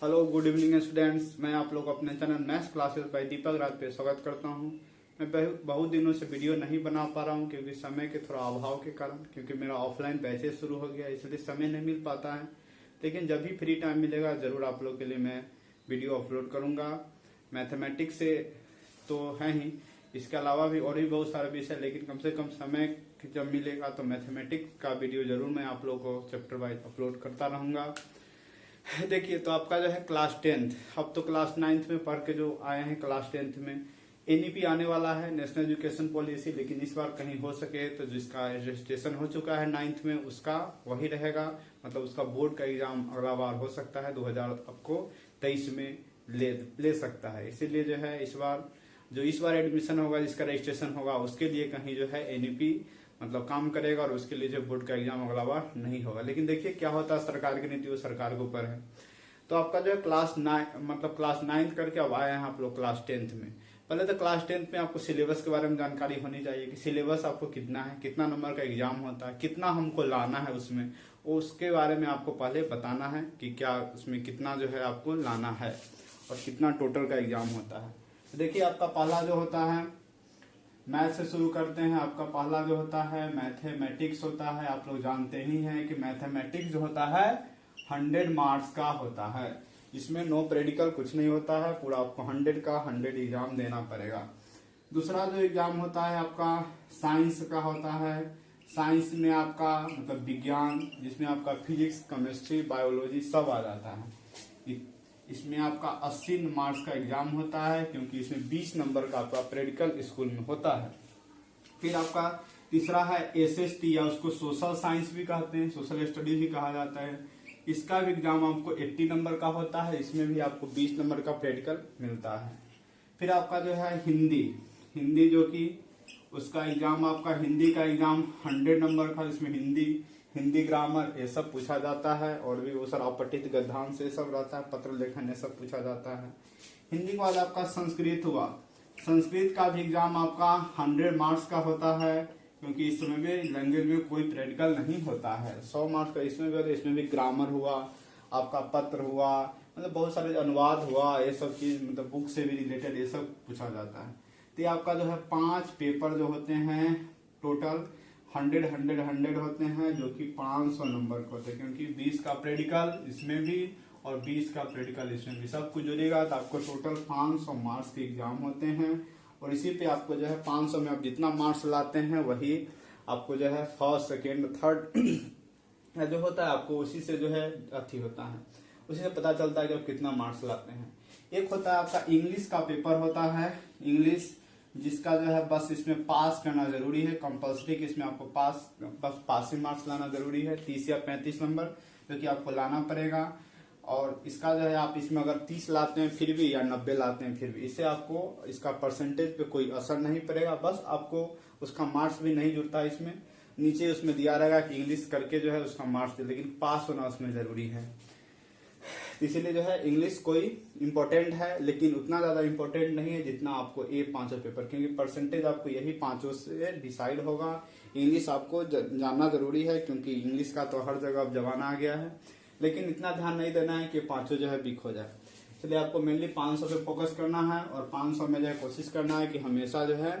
Hello good evening students. मैं आप लोग अपने चैनल मैथ्स क्लासेस बाय दीपक राज पे स्वागत करता हूं। मैं बहुत दिनों से वीडियो नहीं बना पा रहा हूं क्योंकि समय के थोड़ा अभाव के कारण, क्योंकि मेरा ऑफलाइन बैचेस शुरू हो गया, इसलिए समय नहीं मिल पाता है। लेकिन जब भी फ्री टाइम मिलेगा जरूर आप लोग के लिए मैं वीडियो अपलोड करूंगा। मैथमेटिक्स से तो है ही, इसके अलावा भी और भी बहुत सारे विषय, लेकिन कम से कम समय जब मिलेगा तो मैथमेटिक्स का वीडियो जरूर मैं आप लोगों को चैप्टर वाइज अपलोड करता रहूंगा। देखिए, तो आपका जो है क्लास 10th, अब तो क्लास 9th में पढ़ के जो आए हैं क्लास 10th में एनईपी आने वाला है, नेशनल एजुकेशन पॉलिसी। लेकिन इस बार कहीं हो सके तो जिसका रजिस्ट्रेशन हो चुका है 9th में उसका वही रहेगा, मतलब उसका बोर्ड का एग्जाम अगला बार हो सकता है 2023 में ले सकता है। इसीलिए जो है इस बार एडमिशन होगा, जिसका रजिस्ट्रेशन होगा उसके लिए कहीं जो है एनईपी मतलब काम करेगा, और उसके लिए जो बोर्ड का एग्जाम अगला बार नहीं होगा। लेकिन देखिए क्या होता है, सरकार की नीति वो सरकार के ऊपर है। तो आपका जो है क्लास 9th करके अब आए हैं आप लोग क्लास 10th में। पहले तो क्लास 10th में आपको सिलेबस के बारे में जानकारी होनी चाहिए कि सिलेबस आपको कितना है, कितना नंबर का एग्जाम होता है, कितना हमको लाना है उसमें, उसके बारे में आपको पहले बताना है कि क्या उसमें कितना जो है आपको लाना है और कितना टोटल का एग्जाम होता है। तो देखिए, आपका पहला जो होता है मैथ से शुरू करते हैं। आपका पहला जो होता है मैथमेटिक्स होता है। आप लोग जानते ही हैं कि मैथमेटिक्स जो होता है 100 मार्क्स का होता है। इसमें नो प्रैक्टिकल कुछ नहीं होता है, पूरा आपको 100 का 100 एग्जाम देना पड़ेगा। दूसरा जो एग्जाम होता है आपका साइंस का होता है। साइंस में आपका मतलब विज्ञान, जिसमें आपका फिजिक्स, केमिस्ट्री, बायोलॉजी सब आ जाता है। इसमें आपका 80 मार्क्स का एग्जाम होता है, क्योंकि इसमें 20 नंबर का आपका प्रैक्टिकल स्कूल में होता है। फिर आपका तीसरा है एसएसटी, या उसको सोशल साइंस भी कहते हैं, सोशल स्टडीज भी कहा जाता है। इसका भी एग्जाम आपको 80 नंबर का होता है। इसमें भी आपको 20 नंबर का प्रैक्टिकल मिलता है। फिर आपका जो है हिंदी जो कि उसका एग्जाम, आपका हिंदी का एग्जाम 100 नंबर का, इसमें हिंदी ग्रामर ये सब पूछा जाता है, और भी वो सर अपठित गद्यांश से सब रहता है, पत्र लेखन ये सब पूछा जाता है। हिंदी के बाद आपका संस्कृत हुआ। संस्कृत का भी एग्जाम आपका 100 मार्क्स का होता है, क्योंकि इसमें भी लैंग्वेज में कोई प्रैक्टिकल नहीं होता है। 100 मार्क्स का इसमें भी होता है। इसमें भी ग्रामर हुआ, आपका पत्र हुआ, मतलब बहुत सारे अनुवाद हुआ, ये सब चीज मतलब बुक से भी रिलेटेड ये सब पूछा जाता है। तो ये आपका जो है 5 पेपर जो होते हैं टोटल 100 होते हैं, जो कि 500 नंबर के होते हैं, क्योंकि 20 का प्रैक्टिकल इसमें भी और 20 का प्रैक्टिकल इसमें भी, सब कुछ जुड़ेगा तो आपको टोटल 500 मार्क्स के एग्जाम होते हैं। और इसी पे आपको जो है 500 में आप जितना मार्क्स लाते हैं वही आपको जो है फर्स्ट, सेकेंड, थर्ड जो होता है आपको उसी से जो है अथी होता है, उसी से पता चलता है कि आप कितना मार्क्स लाते हैं। एक होता है आपका इंग्लिश का पेपर होता है, इंग्लिश, जिसका जो है बस इसमें पास करना जरूरी है, कंपल्सरी कि इसमें आपको बस पासिंग मार्क्स लाना जरूरी है, 30 या 35 नंबर जो कि आपको लाना पड़ेगा। और इसका जो है आप इसमें अगर 30 लाते हैं फिर भी, या 90 लाते हैं फिर भी, इससे आपको इसका परसेंटेज पे कोई असर नहीं पड़ेगा, बस आपको उसका मार्क्स भी नहीं जुड़ता। इसमें नीचे उसमें दिया रहेगा कि इंग्लिश करके जो है उसका मार्क्स, लेकिन पास होना उसमें जरूरी है। इसीलिए जो है इंग्लिश कोई इंपॉर्टेंट है, लेकिन उतना ज्यादा इंपॉर्टेंट नहीं है जितना आपको ये 5 पेपर, क्योंकि परसेंटेज आपको यही 5 से डिसाइड होगा। इंग्लिश आपको जानना जरूरी है, क्योंकि इंग्लिश का तो हर जगह अब जमाना आ गया है, लेकिन इतना ध्यान नहीं देना है कि 5 जो है वीक हो जाए। इसलिए आपको मेनली 500 पे फोकस करना है, और 500 में जो है कोशिश करना है कि हमेशा जो है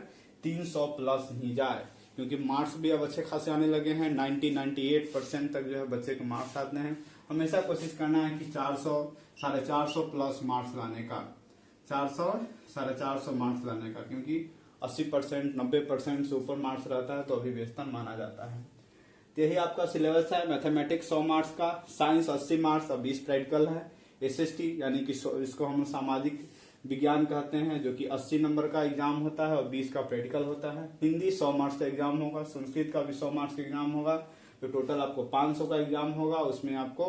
300 प्लस ही जाए, क्योंकि मार्क्स भी अब अच्छे खासे आने लगे हैं। 98% तक जो है बच्चे के मार्क्स आते हैं। हमेशा कोशिश करना है कि 400, 450 प्लस मार्क्स लाने का, 400, 450 मार्क्स लाने का, क्योंकि 80%, 90% से ऊपर मार्क्स रहता है तो अभिवेशन माना जाता है। तो यही आपका सिलेबस है। मैथमेटिक्स 100 मार्क्स का, साइंस 80 मार्क्स और 20 प्रैक्टिकल है। एसएसटी यानी कि इसको हम सामाजिक विज्ञान कहते हैं, जो कि 80 नंबर का एग्जाम होता है और 20 का प्रैक्टिकल होता है। हिंदी 100 मार्क्स का एग्जाम होगा। संस्कृत का भी 100 मार्क्स का एग्जाम होगा, तो टोटल आपको 500 का एग्जाम होगा। उसमें आपको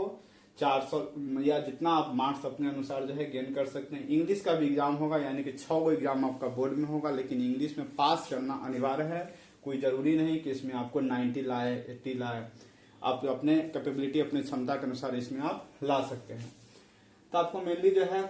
400 या जितना आप मार्क्स अपने अनुसार जो है गेन कर सकते हैं। इंग्लिश का भी एग्जाम होगा, यानी कि 6 गो एग्जाम आपका बोर्ड में होगा, लेकिन इंग्लिश में पास करना अनिवार्य है। कोई जरूरी नहीं कि इसमें आपको 90 लाए, 80 लाए, आप अपने कैपेबिलिटी, अपने क्षमता के अनुसार इसमें आप ला सकते हैं। तो आपको मेनली जो है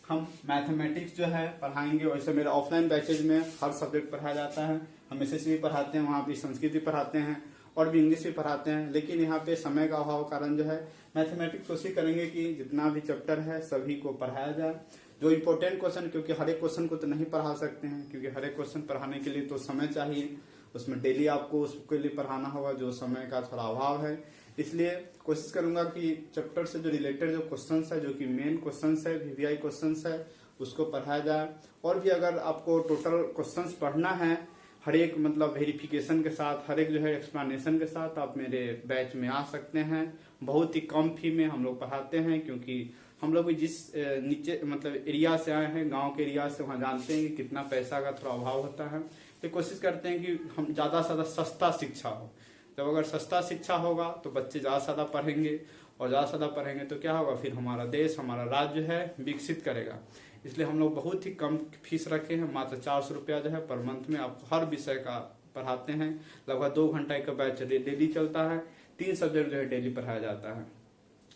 हम मैथमेटिक्स जो है पढ़ाएंगे। वैसे मेरे ऑफलाइन बैचेज में हर सब्जेक्ट पढ़ाया जाता है, हम एसएससी भी पढ़ाते हैं, वहाँ भी संस्कृत भी पढ़ाते हैं, और भी इंग्लिश भी पढ़ाते हैं, लेकिन यहाँ पे समय का अभाव कारण जो है मैथमेटिक्स कोशिश करेंगे कि जितना भी चैप्टर है सभी को पढ़ाया जाए। जो इम्पोर्टेंट क्वेश्चन, क्योंकि हर एक क्वेश्चन को तो नहीं पढ़ा सकते हैं, क्योंकि हर एक क्वेश्चन पढ़ाने के लिए तो समय चाहिए, उसमें डेली आपको उसके लिए पढ़ाना होगा, जो समय का थोड़ा अभाव है। इसलिए कोशिश करूंगा कि चैप्टर से जो रिलेटेड जो क्वेश्चंस है, जो कि मेन क्वेश्चंस है, वीवीआई क्वेश्चंस है, उसको पढ़ाया जाए। और भी अगर आपको टोटल क्वेश्चंस पढ़ना है हर एक मतलब वेरिफिकेशन के साथ, हर एक जो है एक्सप्लेनेशन के साथ, आप मेरे बैच में आ सकते हैं। बहुत ही कम फी में हम लोग पढ़ाते हैं, क्योंकि हम लोग भी जिस नीचे मतलब एरिया से आए हैं, गांव के एरिया से, वहाँ जानते हैं कि कितना पैसा का थोड़ा अभाव होता है। तो कोशिश करते हैं कि हम ज्यादा से ज्यादा सस्ता शिक्षा हो। जब अगर सस्ता शिक्षा होगा तो बच्चे ज्यादा से ज्यादा पढ़ेंगे, और ज्यादा से ज्यादा पढ़ेंगे तो क्या होगा, फिर हमारा देश, हमारा राज्य है विकसित करेगा। इसलिए हम लोग बहुत ही कम फीस रखे हैं, मात्र 400 रुपया जो है पर मंथ में आपको हर विषय का पढ़ाते हैं। लगभग 2 घंटा का बैच डेली चलता है, 3 सब्जेक्ट जो है डेली पढ़ाया जाता है।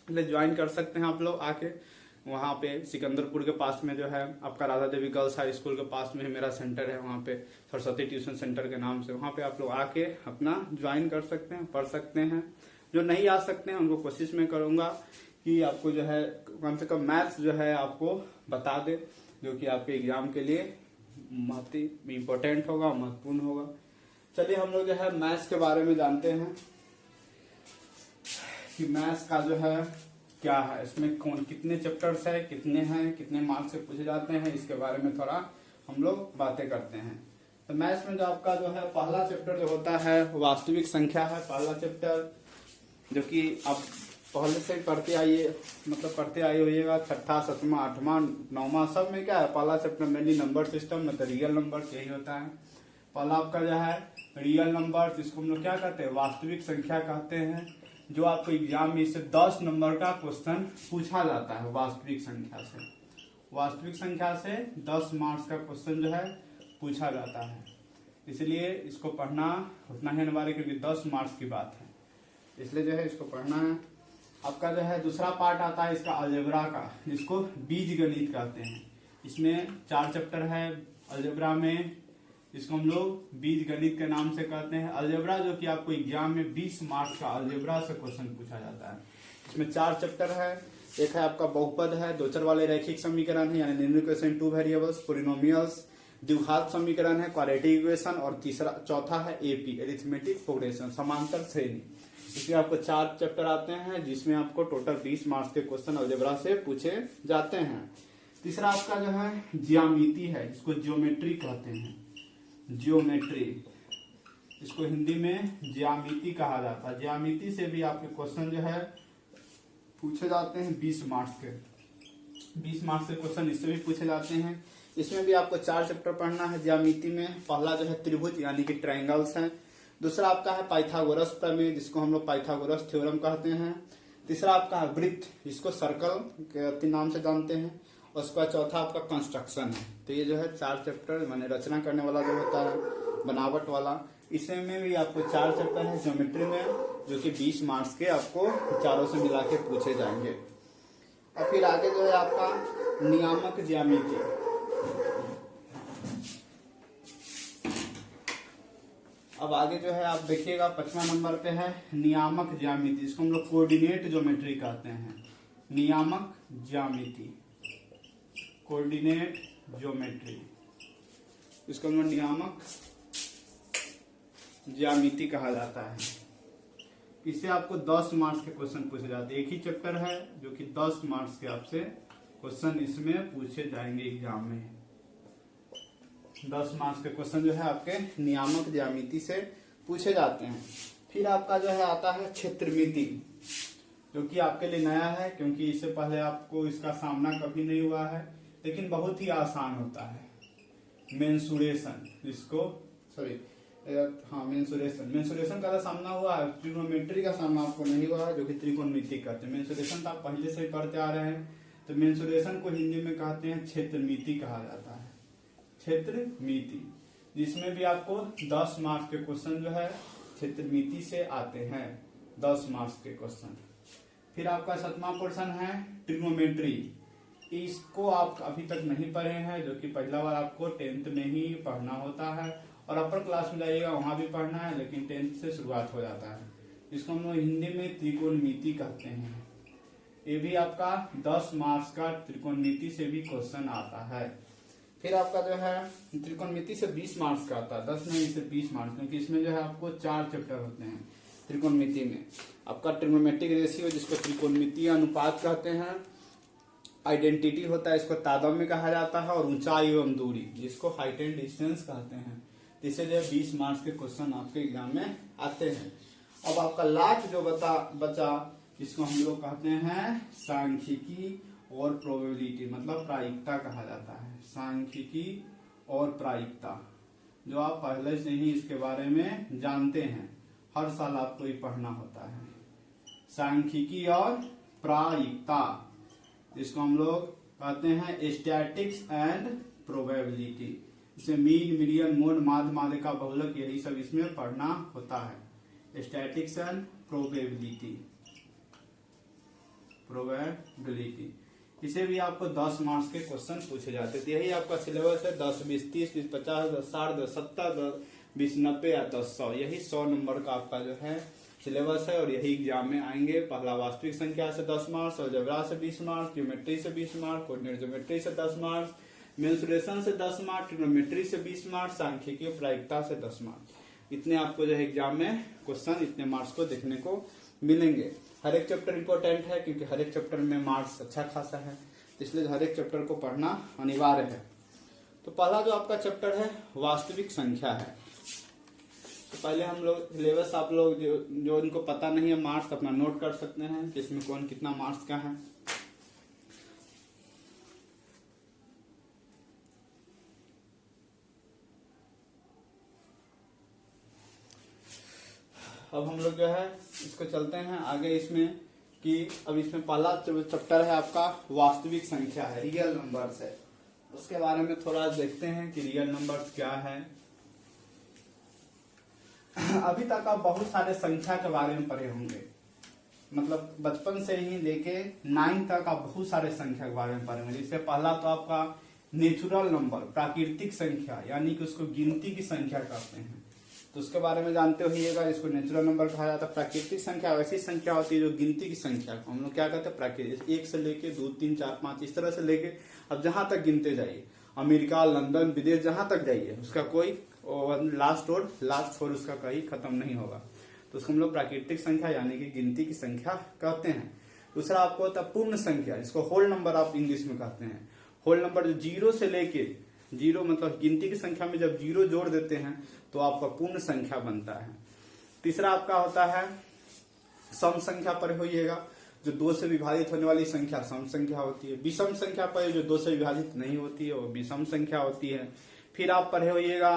इसलिए ज्वाइन कर सकते हैं आप लोग आके। वहाँ पे सिकंदरपुर के पास में जो है आपका Radha Devi girls high school के पास में मेरा सेंटर है, वहाँ पे सरस्वती ट्यूशन सेंटर के नाम से, वहाँ पे आप लोग आके अपना ज्वाइन कर सकते हैं, पढ़ सकते हैं। जो नहीं आ सकते हैं उनको कोशिश में करूंगा कि आपको जो है कम से कम मैथ्स जो है आपको बता दे, जो कि आपके एग्जाम के लिए बहुत ही इम्पोर्टेंट होगा, महत्वपूर्ण होगा। चलिए हम लोग जो है मैथ्स के बारे में जानते हैं कि मैथ्स का जो है क्या है, इसमें कौन कितने चैप्टर्स है, कितने हैं, कितने मार्क्स से पूछे जाते हैं, इसके बारे में थोड़ा हम लोग बातें करते हैं। तो मैथ्स में जो आपका जो है पहला चैप्टर जो होता है वास्तविक संख्या है। पहला चैप्टर जो कि आप पहले से पढ़ते आइए, मतलब पढ़ते आए होइएगा, 6ठा 7वां 8वां 9वां सब में क्या है, पहला चैप्टर मेनली नंबर सिस्टम, मतलब रियल नंबर यही होता है। पहला आपका जो है रियल नंबर, जिसको हम लोग क्या कहते हैं, वास्तविक संख्या कहते हैं। जो आपको एग्जाम में इससे 10 नंबर का क्वेश्चन पूछा जाता है वास्तविक संख्या से। वास्तविक संख्या से 10 मार्क्स का क्वेश्चन जो है पूछा जाता है। इसलिए इसको पढ़ना उतना ही अनिवार्य, क्योंकि 10 मार्क्स की बात है, इसलिए जो है इसको पढ़ना है। आपका जो है दूसरा पार्ट आता है इसका अलजेब्रा का, जिसको बीज गणित कहते हैं। इसमें 4 चैप्टर है अलजेब्रा में, इसको हम लोग बीज गणित के नाम से कहते हैं। अलजेब्रा जो कि आपको एग्जाम में 20 मार्क्स का अलजेब्रा से क्वेश्चन पूछा जाता है। इसमें 4 चैप्टर है। एक है आपका बहुपद है, दो चर वाले रैखिक समीकरण है, यानी न्यूमेरिकल इक्वेशन, 2 वेरिएबल्स, पोलिनोमियल्स, द्विघात समीकरण है, क्वाड्रेटिक इक्वेशन, और चौथा है एपी, अरिथमेटिक प्रोग्रेशन, समांतर श्रेणी। इसमें आपको 4 चैप्टर आते हैं, जिसमें आपको टोटल 20 मार्क्स के क्वेश्चन अलजेब्रा से पूछे जाते हैं। तीसरा आपका जो है ज्यामिति है, इसको ज्योमेट्री कहते हैं। ज्योमेट्री, इसको हिंदी में ज्यामिति कहा जाता है। ज्यामिति से भी आपके क्वेश्चन जो है पूछे जाते हैं 20 मार्क्स के। 20 मार्क्स के क्वेश्चन इससे भी पूछे जाते हैं। इसमें भी आपको 4 चैप्टर पढ़ना है ज्यामिति में। पहला जो है त्रिभुज यानी कि ट्रायंगल्स है। दूसरा आपका है पाइथागोरस प्रमेय, जिसको हम लोग पाइथागोरस थ्योरम कहते हैं। तीसरा आपका है वृत्त, जिसको सर्कल के नाम से जानते हैं। उसके बाद चौथा आपका कंस्ट्रक्शन है। तो ये जो है 4 चैप्टर, माने रचना करने वाला जो होता है, बनावट वाला, इसमें भी आपको 4 चैप्टर है ज्योमेट्री में, जो कि 20 मार्क्स के आपको चारों से मिला के पूछे जाएंगे। और फिर आगे जो है आपका नियामक ज्यामिति। अब आगे जो है आप देखिएगा 5वां नंबर पे है नियामक ज्यामिति, जिसको हम लोग कोऑर्डिनेट ज्योमेट्री कहते हैं। नियामक ज्यामिति, कोऑर्डिनेट ज्योमेट्री, इसको हम लोग नियामक ज्यामिति कहा जाता है। इससे आपको 10 मार्क्स के क्वेश्चन पूछे जाते हैं। एक ही चैप्टर है जो कि 10 मार्क्स के आपसे क्वेश्चन इसमें पूछे जाएंगे एग्जाम में। 10 मार्क्स के क्वेश्चन जो है आपके नियामक ज्यामिति से पूछे जाते हैं। फिर आपका जो है आता है क्षेत्रमिति, जो कि आपके लिए नया है, क्योंकि इससे पहले आपको इसका सामना कभी नहीं हुआ है, लेकिन बहुत ही आसान होता है। मेंसुरेशन, जिसको मेंसुरेशन का सामना हुआ है, ट्रिग्नोमेट्री का सामना आपको नहीं हुआ है, जो कि त्रिकोणमिति कहते हैं। मेंसुरेशन तो आप पहले से ही पढ़ते आ रहे हैं। तो मेंसुरेशन को हिंदी में कहते हैं क्षेत्रमिति कहा जाता है। क्षेत्रमिति, जिसमें भी आपको 10 मार्क्स के क्वेश्चन जो है क्षेत्रमिति से आते हैं, 10 मार्क्स के क्वेश्चन। फिर आपका 7वां पोर्शन है ट्रिग्नोमेट्री। इसको आप अभी तक नहीं पढ़े हैं, जो कि पहला बार आपको 10th में ही पढ़ना होता है, और अपर क्लास में जाइएगा वहां भी पढ़ना है, लेकिन 10th से शुरुआत हो जाता है। इसको हम लोग हिंदी में त्रिकोणमिति कहते हैं। ये भी आपका 10 मार्क्स का त्रिकोणमिति से भी क्वेश्चन आता है। फिर आपका जो है त्रिकोणमिति से 20 मार्क्स का आता है, 10 नहीं से 20 मार्क्स, क्योंकि इसमें जो है आपको 4 चैप्टर होते हैं त्रिकोणमिति में। आपका ट्रिग्नोमेट्रिक रेशियो जिसको त्रिकोणमितीय अनुपात कहते हैं, आइडेंटिटी होता है इसको तारतम्य कहा जाता है, और ऊंचाई एवं दूरी जिसको हाइट एंड डिस्टेंस कहते हैं। इससे जो है 20 मार्क्स के क्वेश्चन आपके एग्जाम में आते हैं। अब आपका लास्ट जो बचा इसको हम लोग कहते हैं सांख्यिकी और प्रोबेबिलिटी, मतलब प्रायिकता कहा जाता है। सांख्यिकी और प्रायिकता जो आप पहले से ही इसके बारे में जानते हैं, हर साल आपको ये पढ़ना होता है। सांख्यिकी और प्रायिकता जिसको हम लोग कहते हैं स्टैटिक्स एंड प्रोबेबिलिटी। इसमें मीन, मीडियन, मोड, माध्य, माध्यिका, बहुलक यही सब इसमें पढ़ना होता है। स्टैटिक्स एंड प्रोबेबिलिटी इसे भी आपको 10 मार्क्स के क्वेश्चन पूछे जाते थे। यही आपका सिलेबस है, 10, 20, 30, 20, 50, 10, 60, 10, 70, 10, 20, 90 या 10, 100, यही 100 नंबर का आपका जो है सिलेबस है। और यही एग्जाम में आएंगे। पहला वास्तविक संख्या से 10 मार्क्स, अलजेब्रा से 20 मार्क्स, ज्योमेट्री से 20 मार्क्स, कोऑर्डिनेट ज्योमेट्री से 10 मार्क्स, मेंसुरेशन से 10 मार्क्स, ट्रिग्नोमेट्री से 20 मार्क्स, सांख्यिकी और प्रायिकता से 10 मार्क्स। इतने आपको जो है एग्जाम में क्वेश्चन इतने मार्क्स को देखने को मिलेंगे। हर एक चैप्टर इंपॉर्टेंट है, क्योंकि हर एक चैप्टर में मार्क्स अच्छा खासा है, इसलिए हर एक चैप्टर को पढ़ना अनिवार्य है। तो पहला जो आपका चैप्टर है वास्तविक संख्या है। तो पहले हम लोग सिलेबस, आप लोग जो इनको पता नहीं है मार्क्स अपना नोट कर सकते हैं कि इसमें कौन कितना मार्क्स का है। अब हम लोग जो है इसको चलते हैं आगे इसमें कि अब इसमें पहला चैप्टर है आपका वास्तविक संख्या है, रियल नंबर्स है। उसके बारे में थोड़ा देखते हैं कि रियल नंबर्स क्या है। अभी तक आप बहुत सारे संख्या के बारे में पढ़े होंगे, मतलब बचपन से ही लेके 9 तक आप बहुत सारे संख्या के बारे में पढ़े होंगे। जिससे पहला तो आपका नेचुरल नंबर, प्राकृतिक संख्या, यानी कि उसको गिनती की संख्या कहते हैं, तो उसके बारे में जानते होइएगा। इसको नेचुरल नंबर कहा जाता है। प्राकृतिक संख्या वैसी संख्या होती है जो गिनती की संख्या को हम लोग क्या कहते हैं प्राकृतिक, 1 से लेके 2, 3, 4, 5 इस तरह से लेके अब जहां तक गिनते जाइए, अमेरिका, लंदन, विदेश जहां तक जाइए, उसका कोई लास्ट छोर उसका कहीं खत्म नहीं होगा। तो उसको हम लोग प्राकृतिक संख्या यानी कि गिनती की संख्या कहते हैं। दूसरा आपको होता है पूर्ण संख्या, इसको होल नंबर आप इंग्लिश में कहते हैं। होल नंबर जो 0 से लेके 0 मतलब गिनती की संख्या में जब 0 जोड़ देते हैं तो आपका पूर्ण संख्या बनता है। तीसरा आपका होता है सम संख्या पर होइएगा, जो 2 से विभाजित होने वाली संख्या सम संख्या होती है। विषम संख्या पर जो 2 से विभाजित नहीं होती है वो विषम संख्या होती है। फिर आप पढ़े होइएगा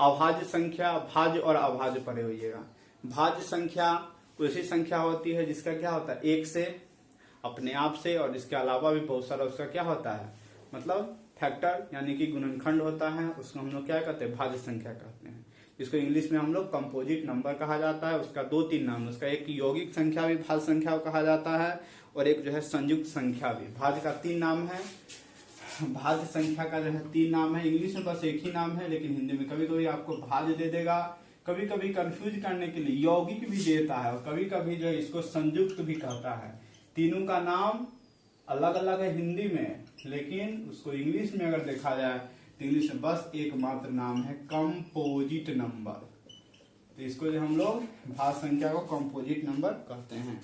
अभाज्य संख्या, भाज्य और अभाज्य पढ़े होइएगा। भाज्य संख्या वैसी संख्या होती है जिसका क्या होता है 1 से, अपने आप से, और इसके अलावा भी बहुत सारा उसका क्या होता है मतलब फैक्टर यानी कि गुणनखंड होता है। उसको हम लोग क्या कहते हैं भाज्य संख्या कहते हैं, जिसको इंग्लिश में हम लोग कंपोजिट नंबर कहा जाता है। उसका 2-3 नाम, उसका एक यौगिक संख्या भी भाज्य संख्या कहा जाता है, और एक जो है संयुक्त संख्या भी। भाज्य का 3 नाम है, भाज्य संख्या का जो है 3 नाम है। इंग्लिश में बस एक ही नाम है, लेकिन हिंदी में कभी कभी आपको भाज्य दे देगा, कभी कभी कंफ्यूज करने के लिए यौगिक भी देता है, और कभी कभी जो है इसको संयुक्त भी कहता है। तीनों का नाम अलग अलग है हिंदी में, लेकिन उसको इंग्लिश में अगर देखा जाए तो इंग्लिश में बस एकमात्र नाम है कंपोजिट नंबर। तो इसको जो हम लोग भाज्य संख्या को कंपोजिट नंबर कहते हैं।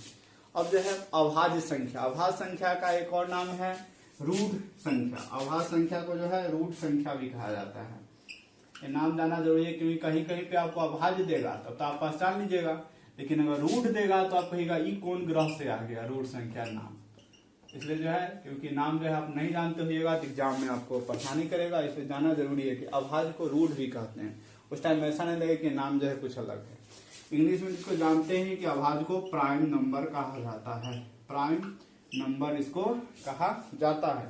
अब जो है अभाज्य संख्या, अभाज्य संख्या का एक और नाम है रूट संख्या। अभाज्य संख्या को जो है रूट संख्या भी कहा जाता है। ये नाम जाना जरूरी है, क्योंकि कहीं कहीं पे आपको अभाज्य देगा तब तो आप पहचान लीजिएगा, लेकिन अगर रूट देगा तो आप कहिएगा ये कौन ग्रह से आ गया रूट संख्या नाम। इसलिए जो है क्योंकि नाम जो है आप नहीं जानते होइएगा तो एग्जाम में आपको परेशानी करेगा, इसलिए जानना जरूरी है कि अभाज्य को रूट भी कहते हैं। उस टाइम ऐसा नहीं लगे कि नाम जो है कुछ अलग है। इंग्लिश में जिसको जानते हैं कि अभाज्य को प्राइम नंबर कहा जाता है, प्राइम नंबर इसको कहा जाता है।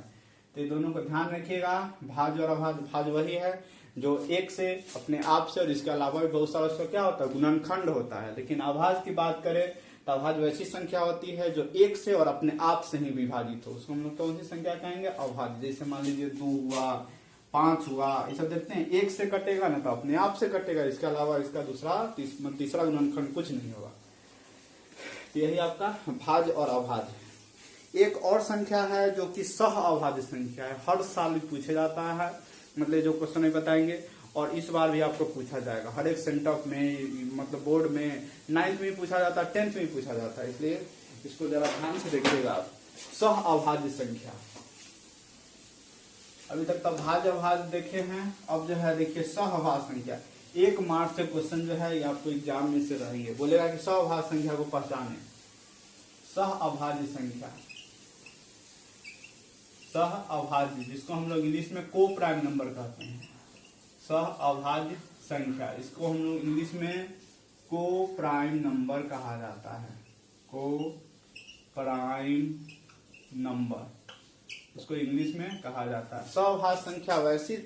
तो ये दोनों को ध्यान रखिएगा। भाज्य और अभाज्य, भाज्य वही है जो 1 से, अपने आप से, और इसके अलावा भी बहुत सारा उसका क्या होता है गुणनखंड होता है। लेकिन अभाज्य की बात करें तो अभाज्य वैसी संख्या होती है जो 1 से और अपने आप से ही विभाजित हो, उसको हम लोग कौन सी संख्या कहेंगे अभाज्य। जैसे मान लीजिए 2 हुआ, 5 हुआ, ये सब देखते हैं। 1 से कटेगा ना तो अपने आप से कटेगा, इसके अलावा इसका तीसरा गुणनखंड कुछ नहीं होगा। यही आपका भाज्य और अभाज्य। एक और संख्या है जो कि सह अभाज्य संख्या है, हर साल पूछा जाता है, मतलब जो क्वेश्चन नहीं बताएंगे और इस बार भी आपको पूछा जाएगा हर एक सेंटअप में, मतलब बोर्ड में 9th में पूछा जाता है, 10th में पूछा जाता है, इसलिए इसको जरा ध्यान से देखिएगा आप। सह अभाज्य संख्या, अभी तक तो भाज्य अभाज्य देखे हैं, अब जो है देखिए सह अभाज्य संख्या। 1 मार्च से क्वेश्चन जो है ये आपको एग्जाम में से रहेंगे, बोलेगा कि सह अभाज्य संख्या को पहचाने। सह अभाज्य संख्या, सह अभाज्य जिसको हम लोग इंग्लिश में को प्राइम नंबर कहते हैं, सह अभाज्य संख्या, इसको हम लोग इंग्लिश में को प्राइम नंबर कहा जाता है, को प्राइम नंबर इसको इंग्लिश में कहा जाता है। सहअभाज्य संख्या वैसी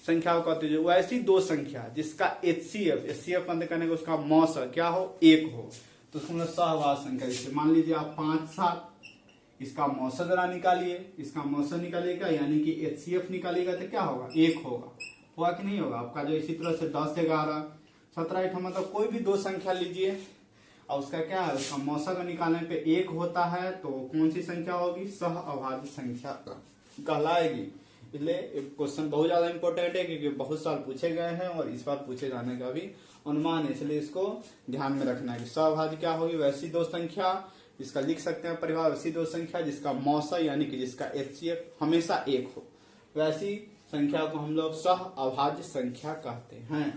संख्या को कहते हैं, वैसी दो संख्या जिसका एचसीएफ करने का उसका मौस क्या हो, 1 हो, तो उसको मतलब सहअभाज्य संख्या। जैसे मान लीजिए आप 5 7, इसका मौसा जरा निकालिए, इसका मौसा निकालिएगा यानी कि एचसीएफ निकालिएगा तो क्या होगा, 1 होगा कि नहीं होगा आपका। जो इसी तरह से 10 11 17 18 मतलब कोई भी दो संख्या लीजिए और उसका क्या है, उसका मौसा को निकालने पे 1 होता है, तो कौन सी संख्या होगी, सह अभाज्य संख्या कहलाएगी। इसलिए क्वेश्चन बहुत ज्यादा इंपॉर्टेंट है क्योंकि बहुत साल पूछे गए हैं और इस बार पूछे जाने का भी अनुमान है, इसलिए इसको ध्यान में रखना है कि सह अभाज्य क्या होगी, वैसी दो संख्या जिसका लिख सकते हैं परिवार, वैसी दो संख्या जिसका मौसा यानी कि जिसका एचसीएफ हमेशा 1 हो, वैसी संख्या को हम लोग सह अभाज्य संख्या कहते हैं।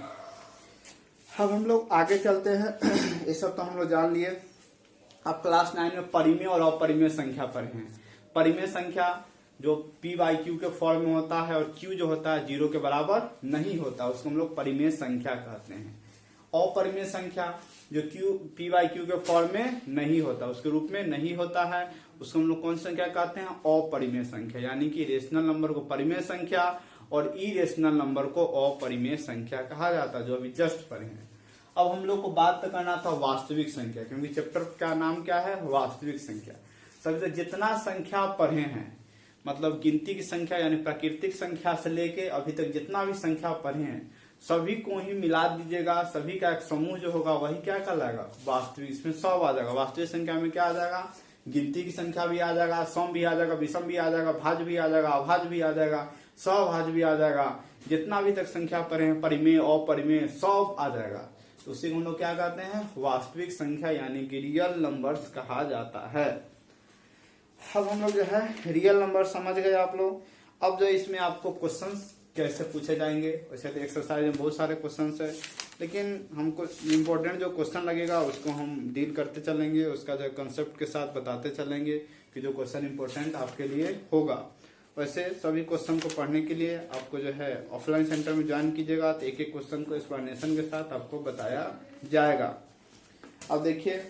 अब हम लोग आगे चलते हैं। ये सब तो हम लोग जान लिए। अब क्लास 9 में परिमेय और अपरिमेय संख्या पढ़े हैं। परिमेय संख्या जो p/q के फॉर्म में होता है और q जो होता है 0 के बराबर नहीं होता, उसको हम लोग परिमेय संख्या कहते हैं। अपरिमेय संख्या जो p/q के फॉर्म में नहीं होता, उसके रूप में नहीं होता है, उसको हम लोग कौन सी संख्या कहते हैं, अपरिमेय संख्या। यानी कि रेशनल नंबर को परिमेय संख्या और इरेशनल नंबर को अपरिमेय संख्या कहा जाता है, जो अभी जस्ट पढ़े हैं। अब हम लोग को बात करना था वास्तविक संख्या, क्योंकि चैप्टर का नाम क्या है, वास्तविक संख्या। सबसे जितना संख्या पढ़े हैं, मतलब गिनती की संख्या यानी प्राकृतिक संख्या से लेके अभी तक जितना भी संख्या पढ़े हैं सभी को ही मिला दीजिएगा, सभी का एक समूह जो होगा वही क्या कहलाएगा, वास्तविक। इसमें सब आ जाएगा, वास्तविक संख्या में क्या आ जाएगा, गिनती की संख्या भी आ जाएगा, सम भी आ जाएगा, विषम भी आ जाएगा, भाज्य भी आ जाएगा, अभाज्य भी आ जाएगा, सहभाज्य भी आ जाएगा। जितना भी तक संख्या पढ़े हैं, परिमेय अपरिमेय सब आ जाएगा, तो उसी को हम लोग क्या कहते हैं, वास्तविक संख्या यानी कि रियल नंबर्स कहा जाता है। अब हम लोग जो है रियल नंबर समझ गए आप लोग। अब जो इसमें आपको क्वेश्चंस कैसे पूछे जाएंगे, वैसे तो एक्सरसाइज में बहुत सारे क्वेश्चंस है, लेकिन हमको इम्पोर्टेंट जो क्वेश्चन लगेगा उसको हम डील करते चलेंगे, उसका जो कंसेप्ट के साथ बताते चलेंगे कि जो क्वेश्चन इम्पोर्टेंट आपके लिए होगा। वैसे सभी क्वेश्चन को पढ़ने के लिए आपको जो है ऑफलाइन सेंटर में ज्वाइन कीजिएगा, तो एक एक क्वेश्चन को एक्सप्लेनेशन के साथ आपको बताया जाएगा। अब देखिए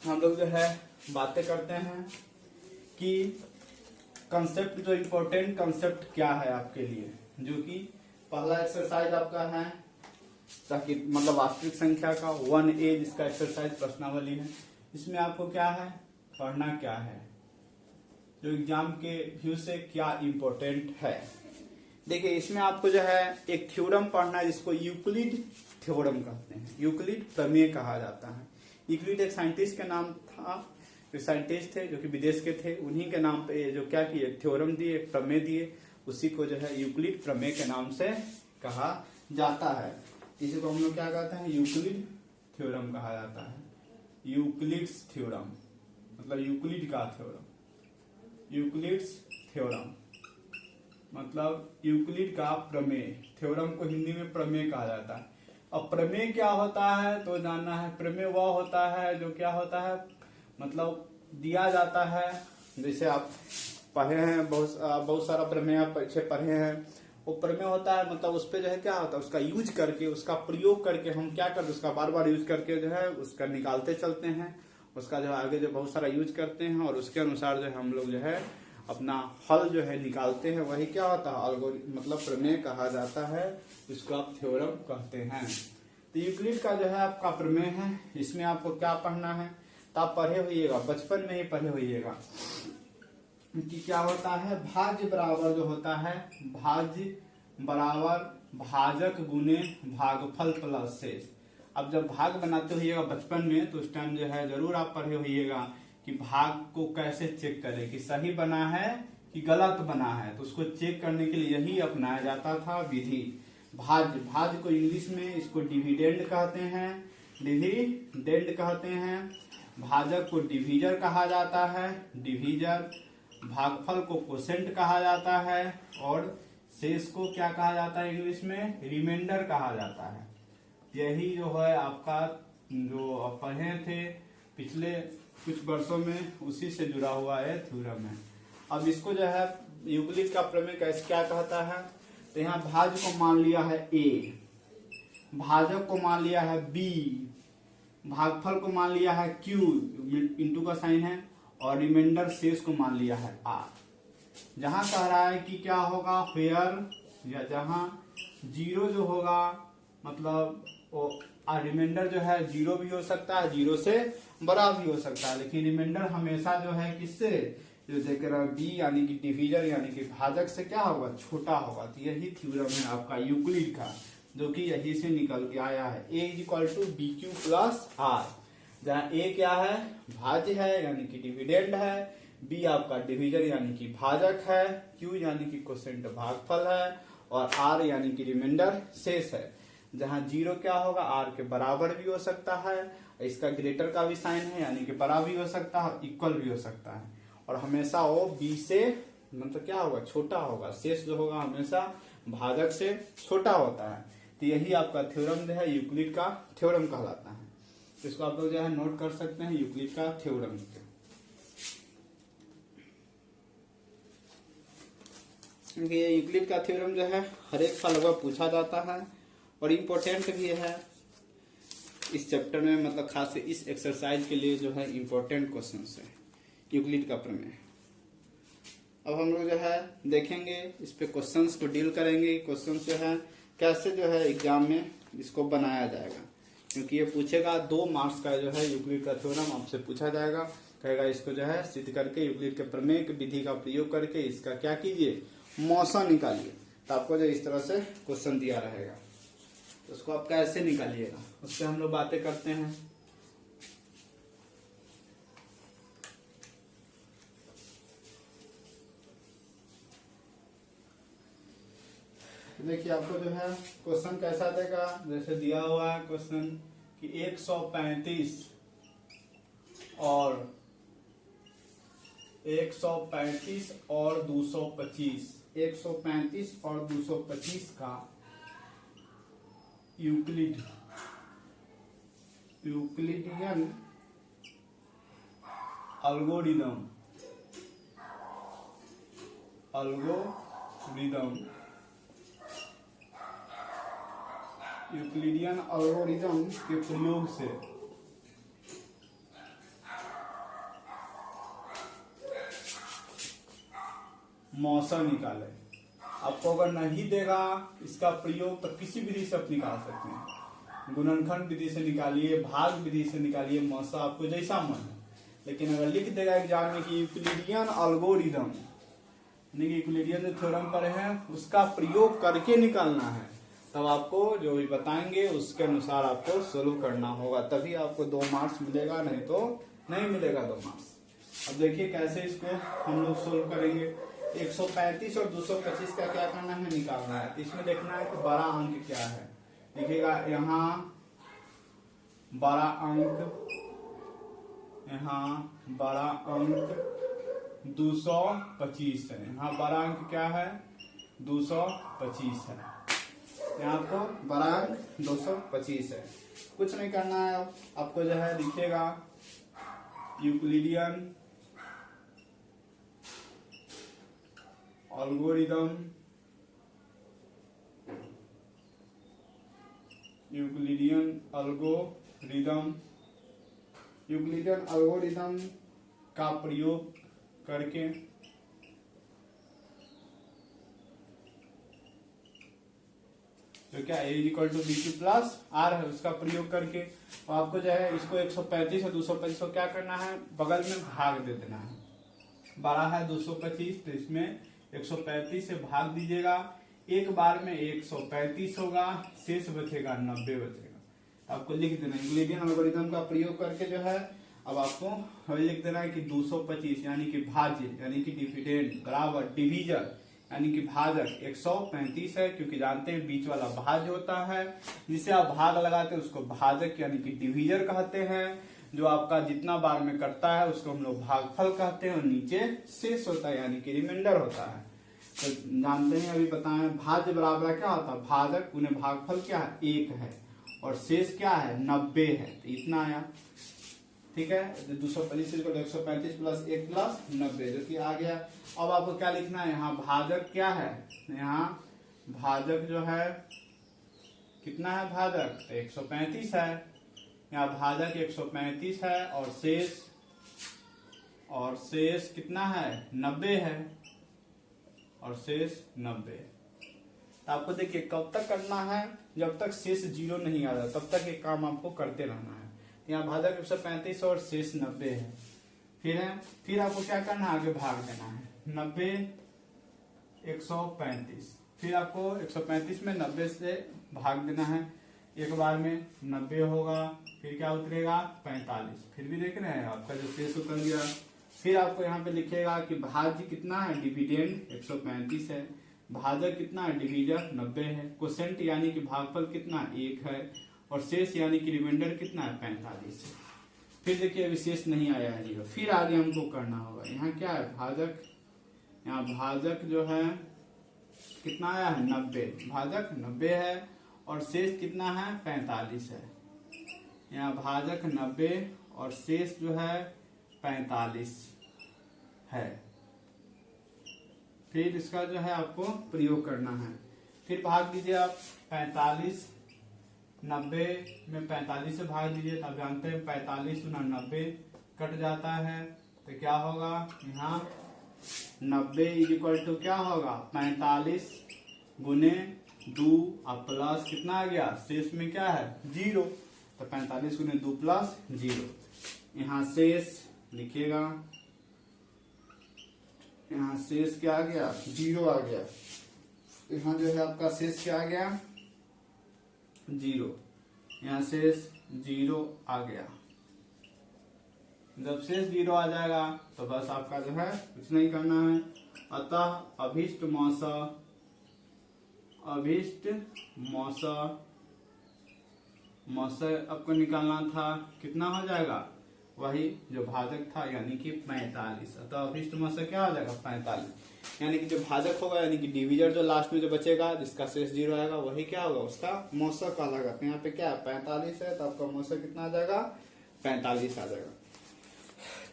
हम लोग जो है बातें करते हैं कि कंसेप्ट, जो इम्पोर्टेंट कंसेप्ट क्या है आपके लिए, जो कि पहला एक्सरसाइज आपका है ताकि मतलब वास्तविक संख्या का 1A जिसका एक्सरसाइज प्रश्नावली है। इसमें आपको क्या है पढ़ना, क्या है जो एग्जाम के व्यू से क्या इम्पोर्टेंट है। देखिए इसमें आपको जो है एक थ्योरम पढ़ना है जिसको यूक्लिड थ्योरम कहते हैं, यूक्लिड प्रमेय कहा जाता है। यूक्लिड एक साइंटिस्ट का नाम था, जो साइंटिस्ट थे जो कि विदेश के थे, उन्हीं के नाम पे जो क्या किए थ्योरम दिए, प्रमेय दिए, उसी को जो है यूक्लिड प्रमेय के नाम से कहा जाता है। इसी को हम लोग क्या कहते हैं, यूक्लिड थ्योरम कहा जाता है। यूक्लिड्स थ्योरम मतलब यूक्लिड का थ्योरम, यूक्लिड्स थ्योरम मतलब यूक्लिड का प्रमेय। थ्योरम को हिंदी में प्रमेय कहा जाता है। अब प्रमेय क्या होता है तो जानना है। प्रमेय वह होता है जो क्या होता है, मतलब दिया जाता है, जैसे आप पढ़े हैं बहुत सारा प्रमेय आप पीछे पढ़े हैं, वो प्रमेय होता है मतलब उस पर जो है क्या होता है, उसका यूज करके, उसका प्रयोग करके हम क्या करते, उसका बार बार यूज करके जो है उसका निकालते चलते हैं, उसका जो आगे जो बहुत सारा यूज करते हैं और उसके अनुसार जो है हम लोग जो है अपना हल जो है निकालते हैं, वही क्या होता है अलगोरिथम मतलब प्रमेय कहा जाता है, इसको आप थ्योरम कहते हैं। तो यूक्लिड का जो है आपका प्रमेय है। इसमें आपको क्या पढ़ना है, तो आप पढ़े होइएगा, बचपन में ही पढ़े होइएगा। कि क्या होता है, भाज्य बराबर जो होता है, भाज्य बराबर भाजक गुने भागफल प्लस शेष। अब जब भाग बनाते होइएगा बचपन में तो उस टाइम जो है जरूर आप पढ़े होइएगा कि भाग को कैसे चेक करें कि सही बना है कि गलत बना है, तो उसको चेक करने के लिए यही अपनाया जाता था विधि। भाज्य, भाज्य को इंग्लिश में इसको डिविडेंड कहते हैं, डिविडेंड कहते हैं। भाजक को डिवीजर कहा जाता है, डिवीजर। भागफल को कोसेंट कहा जाता है और शेष को क्या कहा जाता है इंग्लिश में, रिमाइंडर कहा जाता है। यही जो है आपका जो आप पढ़े थे पिछले कुछ वर्षों में, उसी से जुड़ा हुआ है थ्योरम है। अब इसको जो है यूक्लिड का प्रमेय कैसे क्या कहता है, तो यहाँ भाज्य को मान लिया है ए, भाजक को मान लिया है बी, भागफल को मान लिया है क्यू, इंटू का साइन है, और रिमाइंडर शेष को मान लिया है आर। जहां कह रहा है कि क्या होगा, वेयर, या जहां जीरो जो होगा मतलब रिमाइंडर जो है जीरो भी हो सकता है, जीरो से बड़ा भी हो सकता है, लेकिन रिमाइंडर हमेशा जो है किससे, जो देख रहा है बी यानी कि डिवीजर यानी कि भाजक से क्या होगा, छोटा होगा। तो यही थ्योरम है आपका यूक्लिड का, जो कि यही से निकल के आया है। A is equal to B Q plus R, जहाँ ए क्या है, भाज्य है यानी कि डिविडेंड है, बी आपका डिवीजर यानी कि भाजक है, क्यू यानी कि कोसेंट भागफल है, और आर यानी कि रिमाइंडर शेष है। जहाँ जीरो क्या होगा, आर के बराबर भी हो सकता है, इसका ग्रेटर का भी साइन है यानी कि बड़ा भी हो सकता है, इक्वल भी हो सकता है, और हमेशा वो बी से मतलब क्या होगा, छोटा होगा। शेष जो होगा हमेशा भाजक से छोटा होता है। तो यही आपका थ्योरम जो है यूक्लिड का थ्योरम कहलाता है। तो इसको आप लोग जो है नोट कर सकते हैं, यूक्लिड का थ्योरम। ये यूक्लिड का थ्योरम जो है हर एक साल लगभग पूछा जाता है और इम्पोर्टेंट भी है इस चैप्टर में, मतलब खास से इस एक्सरसाइज के लिए जो है इम्पोर्टेंट क्वेश्चन है यूक्लिड का प्रमेय। अब हम लोग जो है देखेंगे इस पे क्वेश्चंस को डील करेंगे, क्वेश्चंस जो है कैसे जो है एग्जाम में इसको बनाया जाएगा, क्योंकि ये पूछेगा 2 मार्क्स का जो है यूक्लिड का थ्योरम आपसे पूछा जाएगा। कहेगा इसको जो है सिद्ध करके यूक्लिड के प्रमेय की विधि का प्रयोग करके इसका क्या कीजिए, मौसा निकालिए। तो आपको जो इस तरह से क्वेश्चन दिया रहेगा, तो उसको आप कैसे निकालिएगा उससे हम लोग बातें करते हैं। देखिए आपको जो है क्वेश्चन कैसा देगा, जैसे दिया हुआ है क्वेश्चन कि 135 और 225, 135 और 225 का यूक्लिडियन एल्गोरिदम यूक्लिडियन एल्गोरिदम के प्रयोग से मौसा निकाले। आपको अगर नहीं देगा इसका प्रयोग तो किसी विधि से आप निकाल सकते हैं, गुणनखंड विधि से निकालिए, भाग विधि से निकालिए, मौसा आपको जैसा मन है। लेकिन अगर लिख देगा एग्जाम में कि यूक्लिडियन एल्गोरिदम यूक्लिडियन जो थ्योरम पर है उसका प्रयोग करके निकालना है, तब आपको जो भी बताएंगे उसके अनुसार आपको सोल्व करना होगा, तभी आपको 2 मार्क्स मिलेगा, नहीं तो नहीं मिलेगा 2 मार्क्स। अब देखिए कैसे इसको हम लोग सोल्व करेंगे। 135 और 225 का क्या करना है, निकालना है। तो इसमें देखना है कि बड़ा अंक क्या है, देखिएगा यहाँ बड़ा अंक, यहाँ बड़ा अंक 225 है, यहाँ बड़ा अंक क्या है 225 है, यहाँ आपको बड़ा अंक 225 है। कुछ नहीं करना है, आपको जो है लिखिएगा यूक्लिडियन एल्गोरिदम का प्रयोग करके जो क्या a equal to B Q plus R है उसका प्रयोग करके, तो आपको जो है इसको 135 और 225 को क्या करना है, बगल में भाग दे देना है, बड़ा है 225, तो इसमें 135 से भाग दीजिएगा। एक बार में 135 होगा, शेष बचेगा 90 बचेगा। तो आपको लिख देना यूक्लिडियन एल्गोरिथम का प्रयोग करके जो है अब आपको लिख देना है कि 225 यानी कि भाज्य यानी कि डिविडेंड बराबर डिवीजर यानी कि भाजक 135 है, क्योंकि जानते हैं बीच वाला भाज्य होता है, जिसे आप भाग लगाते हैं उसको भाजक यानी कि डिवीजर कहते हैं। जो आपका जितना बार में कटता है उसको हम लोग भागफल कहते हैं, और नीचे शेष होता है यानी कि रिमाइंडर होता है। तो जानते हैं अभी बताएं भाज्य बराबर क्या होता है, भाजक उन्हें भागफल क्या है 1 है और शेष क्या है 90 है, तो इतना आया। ठीक है, 225 को 135 प्लस 1 प्लस 90 जो कि आ गया। अब आपको क्या लिखना है, यहाँ भाजक क्या है, यहाँ भाजक जो है कितना है, भाजक 135 है, यहाँ भाजक 135 है और शेष कितना है 90 है और शेष 90। तो आपको देखिए कब तक करना है, जब तक शेष 0 नहीं आ जाता तब तक ये काम आपको करते रहना है। यहाँ भाजक 135 और शेष 90 है। फिर आपको क्या करना है, आगे भाग देना है 90 135, फिर आपको 135 में 90 से भाग देना है। एक बार में 90 होगा, फिर क्या उतरेगा 45, फिर भी देख रहे हैं आपका जो शेष उतर गया। फिर आपको यहाँ पे लिखेगा कि भाज्य कितना है, डिविडेंड 135 है, भाजक कितना है, डिवीजर 90 है, क्वोशेंट यानी कि भागफल कितना 1 है और शेष यानी कि रिमाइंडर कितना है 45 है। फिर देखिए विशेष नहीं आया है जीरो। फिर आगे हमको करना होगा, यहाँ क्या है भाजक, यहाँ भाजक जो है कितना आया है 90, भाजक 90 है और शेष कितना है 45 है। यहाँ भाजक 90 और शेष जो है 45 है। फिर इसका जो है आपको प्रयोग करना है। फिर भाग दीजिए आप 45, 90 में 45 से भाग दीजिए, तब जानते हैं 45 गुना 90 कट जाता है, तो क्या होगा यहाँ 90 इक्वल टू क्या होगा 45 गुने 2 अब प्लस कितना आ गया, शेष में क्या है 0, तो 45 गुने 2 प्लस 0। यहाँ शेष लिखिएगा, यहाँ शेष क्या आ गया 0 आ गया। यहाँ जो है आपका शेष क्या आ गया 0, यहाँ शेष 0 आ गया। जब शेष 0 आ जाएगा तो बस आपका जो है कुछ नहीं करना है। अतः अभीष्ट मौसा आपको निकालना था, कितना हो जाएगा वही जो भाजक था यानी कि 45। अतः अभीष्ट मौसा क्या हो जाएगा 45, यानी कि जो भाजक होगा यानी कि डिवीजर जो लास्ट में जो बचेगा जिसका शेष 0 आएगा वही क्या होगा उसका मौसा कहलाएगा। तो यहाँ पे क्या है 45 है, तो आपका मौसा कितना आ जाएगा 45 आ जाएगा।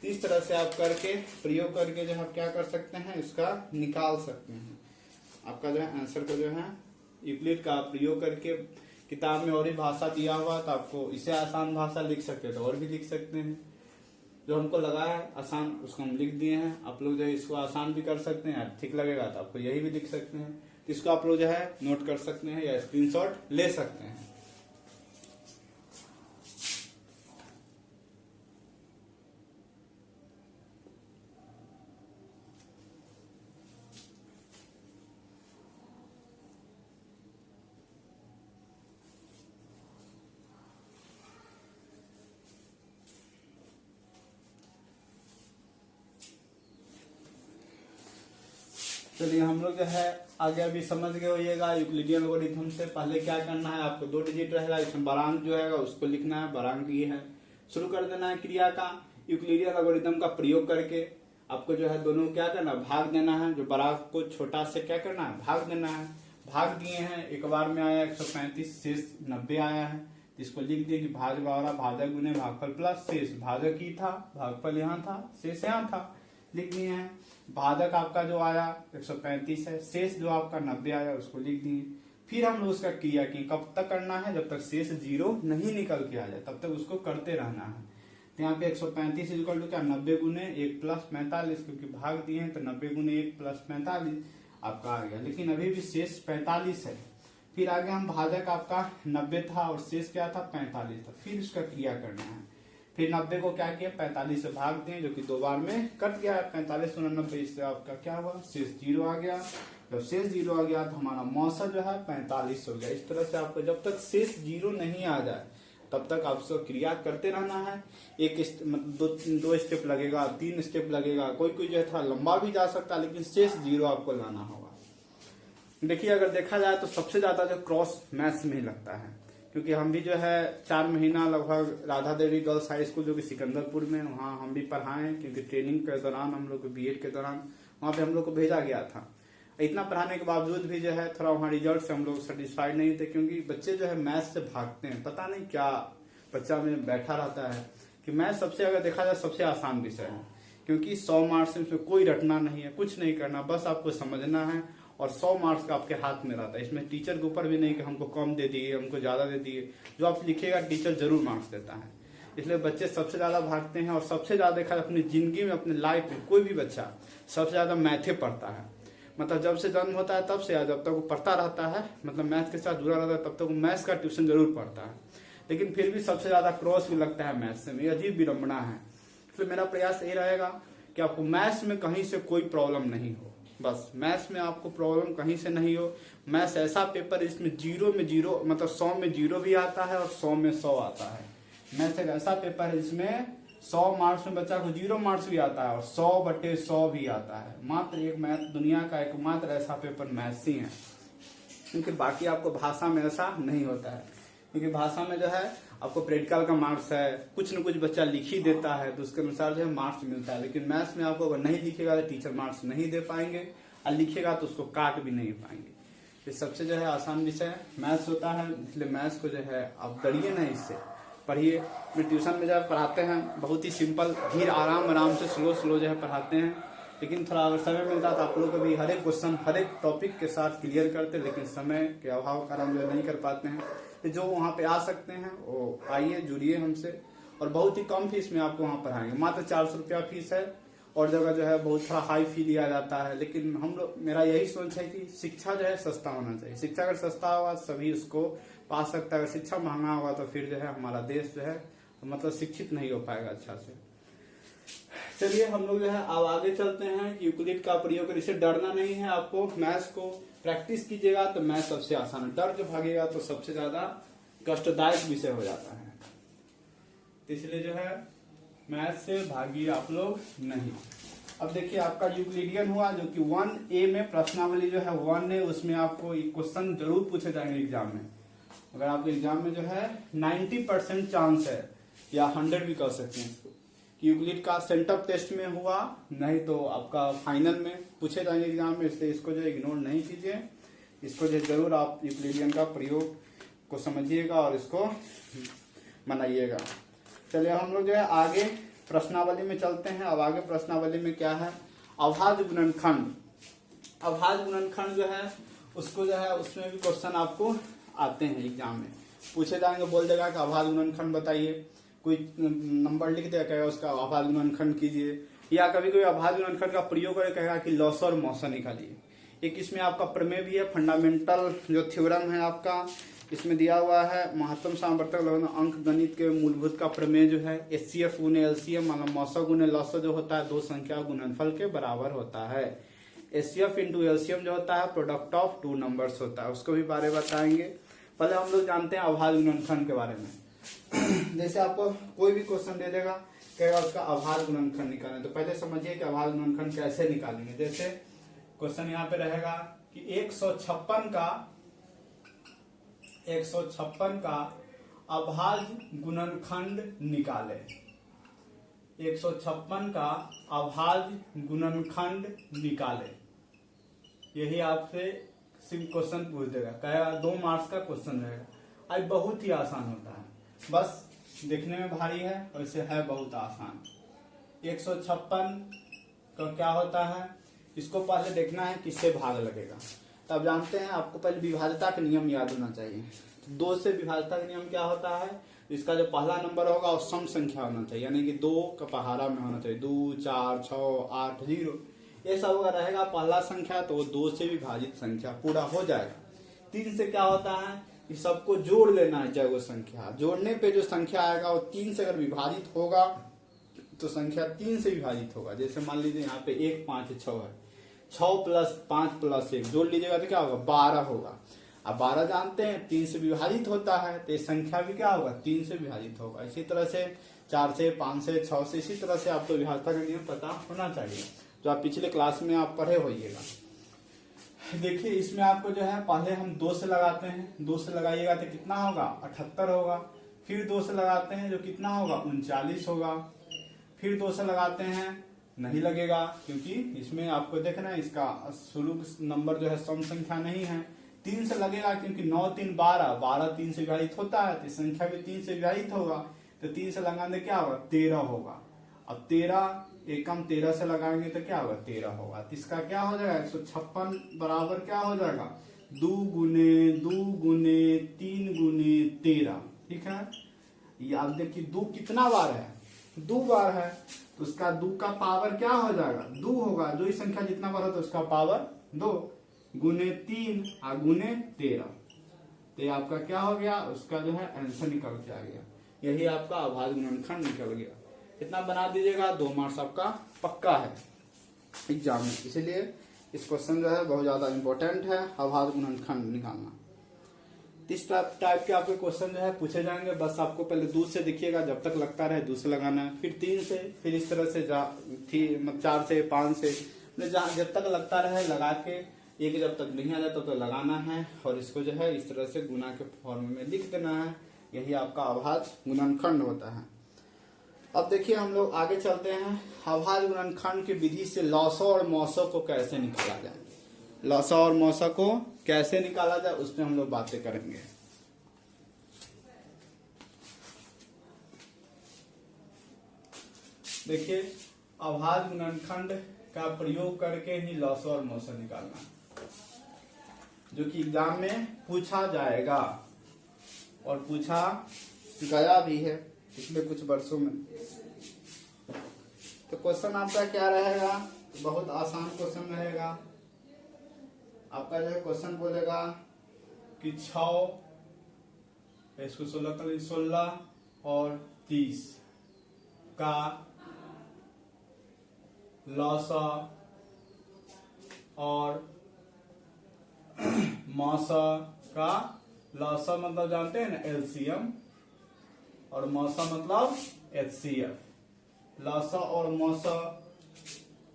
इस तरह से आप करके प्रयोग करके जो आप क्या कर सकते हैं इसका निकाल सकते हैं। आपका जो है आंसर को जो है यूक्लिड का प्रयोग करके, किताब में और भी भाषा दिया हुआ तो आपको इसे आसान भाषा लिख सकते हैं तो और भी लिख सकते हैं। जो हमको लगा है आसान उसको हम लिख दिए हैं। आप लोग जो है इसको आसान भी कर सकते हैं, ठीक लगेगा तो आपको यही भी लिख सकते हैं। तो इसको आप लोग जो है नोट कर सकते हैं या स्क्रीनशॉट ले सकते हैं। चलिए हम लोग जो है आगे अभी समझ गए होइएगा यूक्लिडियन एल्गोरिथम से। पहले क्या करना है, आपको 2 डिजिट रहेगा, इसमें बरांक जो है उसको लिखना है, बरांक ये है। शुरू कर देना है क्रिया का यूक्लिडियन एल्गोरिथम का प्रयोग करके। आपको जो है दोनों क्या करना है भाग देना है, जो बरांक को छोटा से क्या करना है भाग देना है। भाग दिए हैं, एक बार में आया 135, शेष 90 आया है, इसको लिख दिए कि भाज बावरा भाजक गुने भागफल प्लस शेष, भाजक ही था भागफल यहाँ था शेष यहाँ था, लिख दिए हैं। भाजक आपका जो आया 135 है, शेष जो आपका 90 आया उसको लिख दिए। फिर हम लोग उसका क्रिया की कब तक करना है, जब तक शेष 0 नहीं निकल के आ जाए तब तक उसको करते रहना है। तो यहाँ पे 135 इक्वल टू क्या 90 गुने 1 प्लस 45, क्योंकि भाग दिए हैं तो 90 गुने 1 प्लस 45 आपका आ गया, लेकिन अभी भी शेष 45 है। फिर आगे हम भाजक आपका 90 था और शेष क्या था 45 था, फिर उसका क्रिया करना है। फिर 90 को क्या किया, 45 से भाग दिए, जो कि 2 बार में कट गया। 45 × 90, इससे आपका क्या हुआ, शेष 0 आ गया। जब शेष 0 आ गया तो हमारा मौसा जो है 45 हो गया। इस तरह से आपको जब तक शेष 0 नहीं आ जाए तब तक आपको क्रिया करते रहना है। दो स्टेप लगेगा, 3 स्टेप लगेगा, कोई कोई जो है थोड़ा लंबा भी जा सकता है, लेकिन शेष 0 आपको लाना होगा। देखिए अगर देखा जाए तो सबसे ज्यादा जो क्रॉस मैथ्स में ही लगता है, क्योंकि हम भी जो है 4 महीना लगभग Radha Devi girls high school जो कि सिकंदरपुर में, वहाँ हम भी पढ़ाए, क्योंकि ट्रेनिंग के दौरान हम लोग को बीएड के दौरान वहाँ पे हम लोग को भेजा गया था। इतना पढ़ाने के बावजूद भी जो है थोड़ा वहाँ रिजल्ट से हम लोग सेटिस्फाइड नहीं थे, क्योंकि बच्चे जो है मैथ्स से भागते हैं। पता नहीं क्या बच्चा में बैठा रहता है कि मैथ्स सबसे, अगर देखा जाए सबसे आसान विषय है, क्योंकि 100 मार्क्स में कोई रटना नहीं है, कुछ नहीं करना, बस आपको समझना है और 100 मार्क्स का आपके हाथ में रहता है। इसमें टीचर के ऊपर भी नहीं कि हमको कम दे दिए, हमको ज्यादा दे दिए, जो आप लिखिएगा टीचर जरूर मार्क्स देता है। इसलिए बच्चे सबसे ज्यादा भागते हैं। और सबसे ज्यादा देखा अपनी जिंदगी में, अपनी लाइफ में कोई भी बच्चा सबसे ज्यादा मैथे पढ़ता है। मतलब जब से जन्म होता है तब से जब तक वो पढ़ता रहता है, मतलब मैथ के साथ जुड़ा रहता है, तब तक वो मैथ्स का ट्यूशन जरूर पढ़ता है। लेकिन फिर भी सबसे ज्यादा क्रॉस भी लगता है मैथ्स से। ये अजीब विडंबना है। इसलिए मेरा प्रयास यही रहेगा कि आपको मैथ्स में कहीं से कोई प्रॉब्लम नहीं हो। बस मैथ्स में आपको प्रॉब्लम कहीं से नहीं हो। मैथ्स ऐसा पेपर इसमें 0 में 0, मतलब 100 में 0 भी आता है और 100 में 100 आता है। मैथ्स एक ऐसा पेपर है जिसमें 100 मार्क्स में बच्चा को 0 मार्क्स भी आता है और 100/100 भी आता है। मात्र एक मैथ, दुनिया का एकमात्र ऐसा पेपर मैथ्स ही है, क्योंकि बाकी आपको भाषा में ऐसा नहीं होता है। क्योंकि भाषा में जो है आपको प्रैक्टिकल का मार्क्स है, कुछ न कुछ बच्चा लिख ही देता है तो उसके अनुसार जो है मार्क्स मिलता है। लेकिन मैथ्स में आपको अगर नहीं लिखेगा तो टीचर मार्क्स नहीं दे पाएंगे, और लिखेगा तो उसको काट भी नहीं पाएंगे। ये सबसे जो है आसान विषय मैथ्स होता है। इसलिए मैथ्स को जो है आप डरिए ना, इससे पढ़िए। मैं ट्यूशन में जब पढ़ाते हैं बहुत ही सिंपल, धीरे आराम से स्लो जो है पढ़ाते हैं। लेकिन थोड़ा अगर समय मिलता तो आप लोग को भी हर एक क्वेश्चन, हर एक टॉपिक के साथ क्लियर करते, लेकिन समय के अभाव कारण जो नहीं कर पाते हैं। तो जो वहाँ पे आ सकते हैं वो आइए, जुड़िए हमसे। और बहुत ही कम फीस में आपको वहाँ पढ़ाएंगे। मात्र 400 रुपया फीस है। और जगह जो है बहुत थोड़ा हाई फी लिया जाता है, लेकिन हम लोग, मेरा यही सोच है कि शिक्षा जो है सस्ता होना चाहिए। शिक्षा अगर सस्ता होगा सभी उसको पा सकता है। अगर शिक्षा महंगा होगा तो फिर जो है हमारा देश जो है मतलब शिक्षित नहीं हो पाएगा अच्छा से। चलिए हम लोग जो है अब आगे चलते हैं। यूक्लिड का प्रयोग कर, इससे डरना नहीं है आपको। मैथ्स को प्रैक्टिस कीजिएगा तो मैथ्स सबसे आसान है। डर जो भागेगा तो सबसे ज्यादा कष्टदायक विषय हो जाता है। इसलिए जो है मैथ्स से भागिए आप लोग नहीं। अब देखिए आपका यूक्लिडियन हुआ, जो कि 1A में प्रश्नावली जो है 1 है, उसमें आपको क्वेश्चन जरूर पूछे जाएंगे एग्जाम में। अगर आपके एग्जाम में जो है 90% चांस है, या 100 भी कह सकते हैं इसको, कि यूक्लिड का सेंटअप टेस्ट में हुआ, नहीं तो आपका फाइनल में पूछे जाएंगे एग्जाम में। इसलिए इसको जो इग्नोर नहीं कीजिए। इसको जो जरूर आप यूक्लिडियन का प्रयोग को समझिएगा और इसको मनाइएगा। चलिए हम लोग जो है आगे प्रश्नावली में चलते हैं। अब आगे प्रश्नावली में क्या है, अभाज्य गुणनखंड। अभाज्य गुणनखंड जो है उसको जो है उसमें भी क्वेश्चन आपको आते हैं एग्जाम में, पूछे जाएंगे। बोल देगा कि अभाज्य गुणनखंड बताइए, कोई नंबर लिख देगा, कहेगा उसका अभाज्य गुणनखंड कीजिए। या कभी कभी अभाज्य गुणनखंड का प्रयोग करके कहेगा कि लॉस और मौसा निकालिए। एक इसमें आपका प्रमेय भी है, फंडामेंटल जो थ्योरम है आपका इसमें दिया हुआ है। महत्तम सामर्थ्य अंक गणित के मूलभूत का प्रमेय जो है HCF गुने LCM, मतलब मौसा गुने लॉसा जो होता है, दो संख्या गुणनफल के बराबर होता है। HCF इंटू LCM जो होता है प्रोडक्ट ऑफ 2 नंबर्स होता है, उसको भी बारे बताएंगे। पहले हम लोग जानते हैं अभाज्य गुणनखंड के बारे में। जैसे आपको कोई भी क्वेश्चन दे देगा, कहेगा उसका अभाज्य गुणनखंड निकालें, तो पहले समझिए कि अभाज्य गुणनखंड कैसे निकालेंगे। जैसे क्वेश्चन यहाँ पे रहेगा कि 156 का अभाज्य गुणनखंड निकाले। 156 का अभाज्य गुणनखंड निकाले, यही आपसे सिंपल क्वेश्चन पूछ देगा, कहेगा 2 मार्क्स का क्वेश्चन रहेगा। आज बहुत ही आसान होता है, बस देखने में भारी है और इसे है बहुत आसान। 156 का क्या होता है, इसको पहले देखना है किससे भाग लगेगा। तब जानते हैं आपको पहले विभाज्यता का नियम याद होना चाहिए। तो 2 से विभाज्यता का नियम क्या होता है, इसका जो पहला नंबर होगा वो सम संख्या होना चाहिए, यानी कि 2 का पहाड़ा में होना चाहिए। 2, 4, 6, 8, 0 ये सब अगर रहेगा पहला संख्या तो वो 2 से विभाजित संख्या पूरा हो जाएगा। 3 से क्या होता है, इस सबको जोड़ लेना है। चाहे वो संख्या जोड़ने पे जो संख्या आएगा वो 3 से अगर विभाजित होगा तो संख्या 3 से विभाजित होगा। जैसे मान लीजिए यहाँ पे 1 5 6 है, 6 प्लस 5 प्लस 1 जोड़ लीजिएगा तो क्या होगा 12 होगा। अब 12 जानते हैं 3 से विभाजित होता है, तो ये संख्या भी क्या होगा 3 से विभाजित होगा। इसी तरह से 4 से 5 से 6 से, इसी तरह से आपको विभाजता का नियम पता होना चाहिए, जो आप पिछले क्लास में आप पढ़े होइएगा। देखिए इसमें आपको जो है पहले हम 2 से लगाते हैं, 2 से लगाइएगा तो कितना होगा 78 होगा। फिर 2 से लगाते हैं जो कितना होगा 39 होगा। फिर 2 से लगाते हैं नहीं लगेगा, क्योंकि इसमें आपको देखना है इसका शुरू नंबर जो है सम संख्या नहीं है। 3 से लगेगा क्योंकि 9 3 12, 12 3 से विभाजित होता है तो संख्या भी 3 से विभाजित होगा, तो 3 से लगाने क्या होगा 13 होगा। अब 13 एकम 13 से लगाएंगे तो क्या होगा 13 होगा। तो इसका क्या हो जाएगा 156 बराबर क्या हो जाएगा 2 गुने 2 गुने 3 गुने 13। ठीक है, ये आप देखिए 2 कितना बार है 2 बार है, तो उसका 2 का पावर क्या हो जाएगा 2 होगा। जो ही संख्या जितना बार हो तो उसका पावर 2 गुने 3 और गुने 13, तो ये आपका क्या हो गया उसका जो है आंसर निकल के आ गया। यही आपका अभाज्य गुणनखंड निकल गया। इतना बना दीजिएगा, 2 मार्क्स आपका पक्का है एग्जाम में, इसलिए इस क्वेश्चन जो है बहुत ज्यादा इंपॉर्टेंट है अभाज्य गुणनखंड निकालना। इस टाइप के आपके क्वेश्चन जो है पूछे जाएंगे। बस आपको पहले 2 से देखिएगा, जब तक लगता रहे 2 से लगाना है, फिर 3 से, फिर इस तरह से 4 से 5 से, जब तक लगता रहे लगा के, एक जब तक नहीं आ जाता तो लगाना है और इसको जो है इस तरह से गुना के फॉर्म में लिख देना है। यही आपका अभाज्य गुणनखंड होता है। अब देखिए हम लोग आगे चलते हैं। अभाज्य गुणनखंड की विधि से लॉसो और मौसो को कैसे निकाला जाए, लॉसो और मौसो को कैसे निकाला जाए उसमें हम लोग बातें करेंगे। देखिए अभाज्य गुणनखंड का प्रयोग करके ही लॉसो और मौसो निकालना, जो कि एग्जाम में पूछा जाएगा और पूछा गया भी है पिछले कुछ वर्षों में। तो क्वेश्चन आपका क्या रहेगा, बहुत आसान क्वेश्चन रहेगा। आपका जो है क्वेश्चन बोलेगा कि 6 इसको 16 और 30 का लॉसा और मौसा का, लॉसा मतलब जानते हैं ना एलसीएम, और मौसा मतलब एचसीएफ। लॉसा और मौसा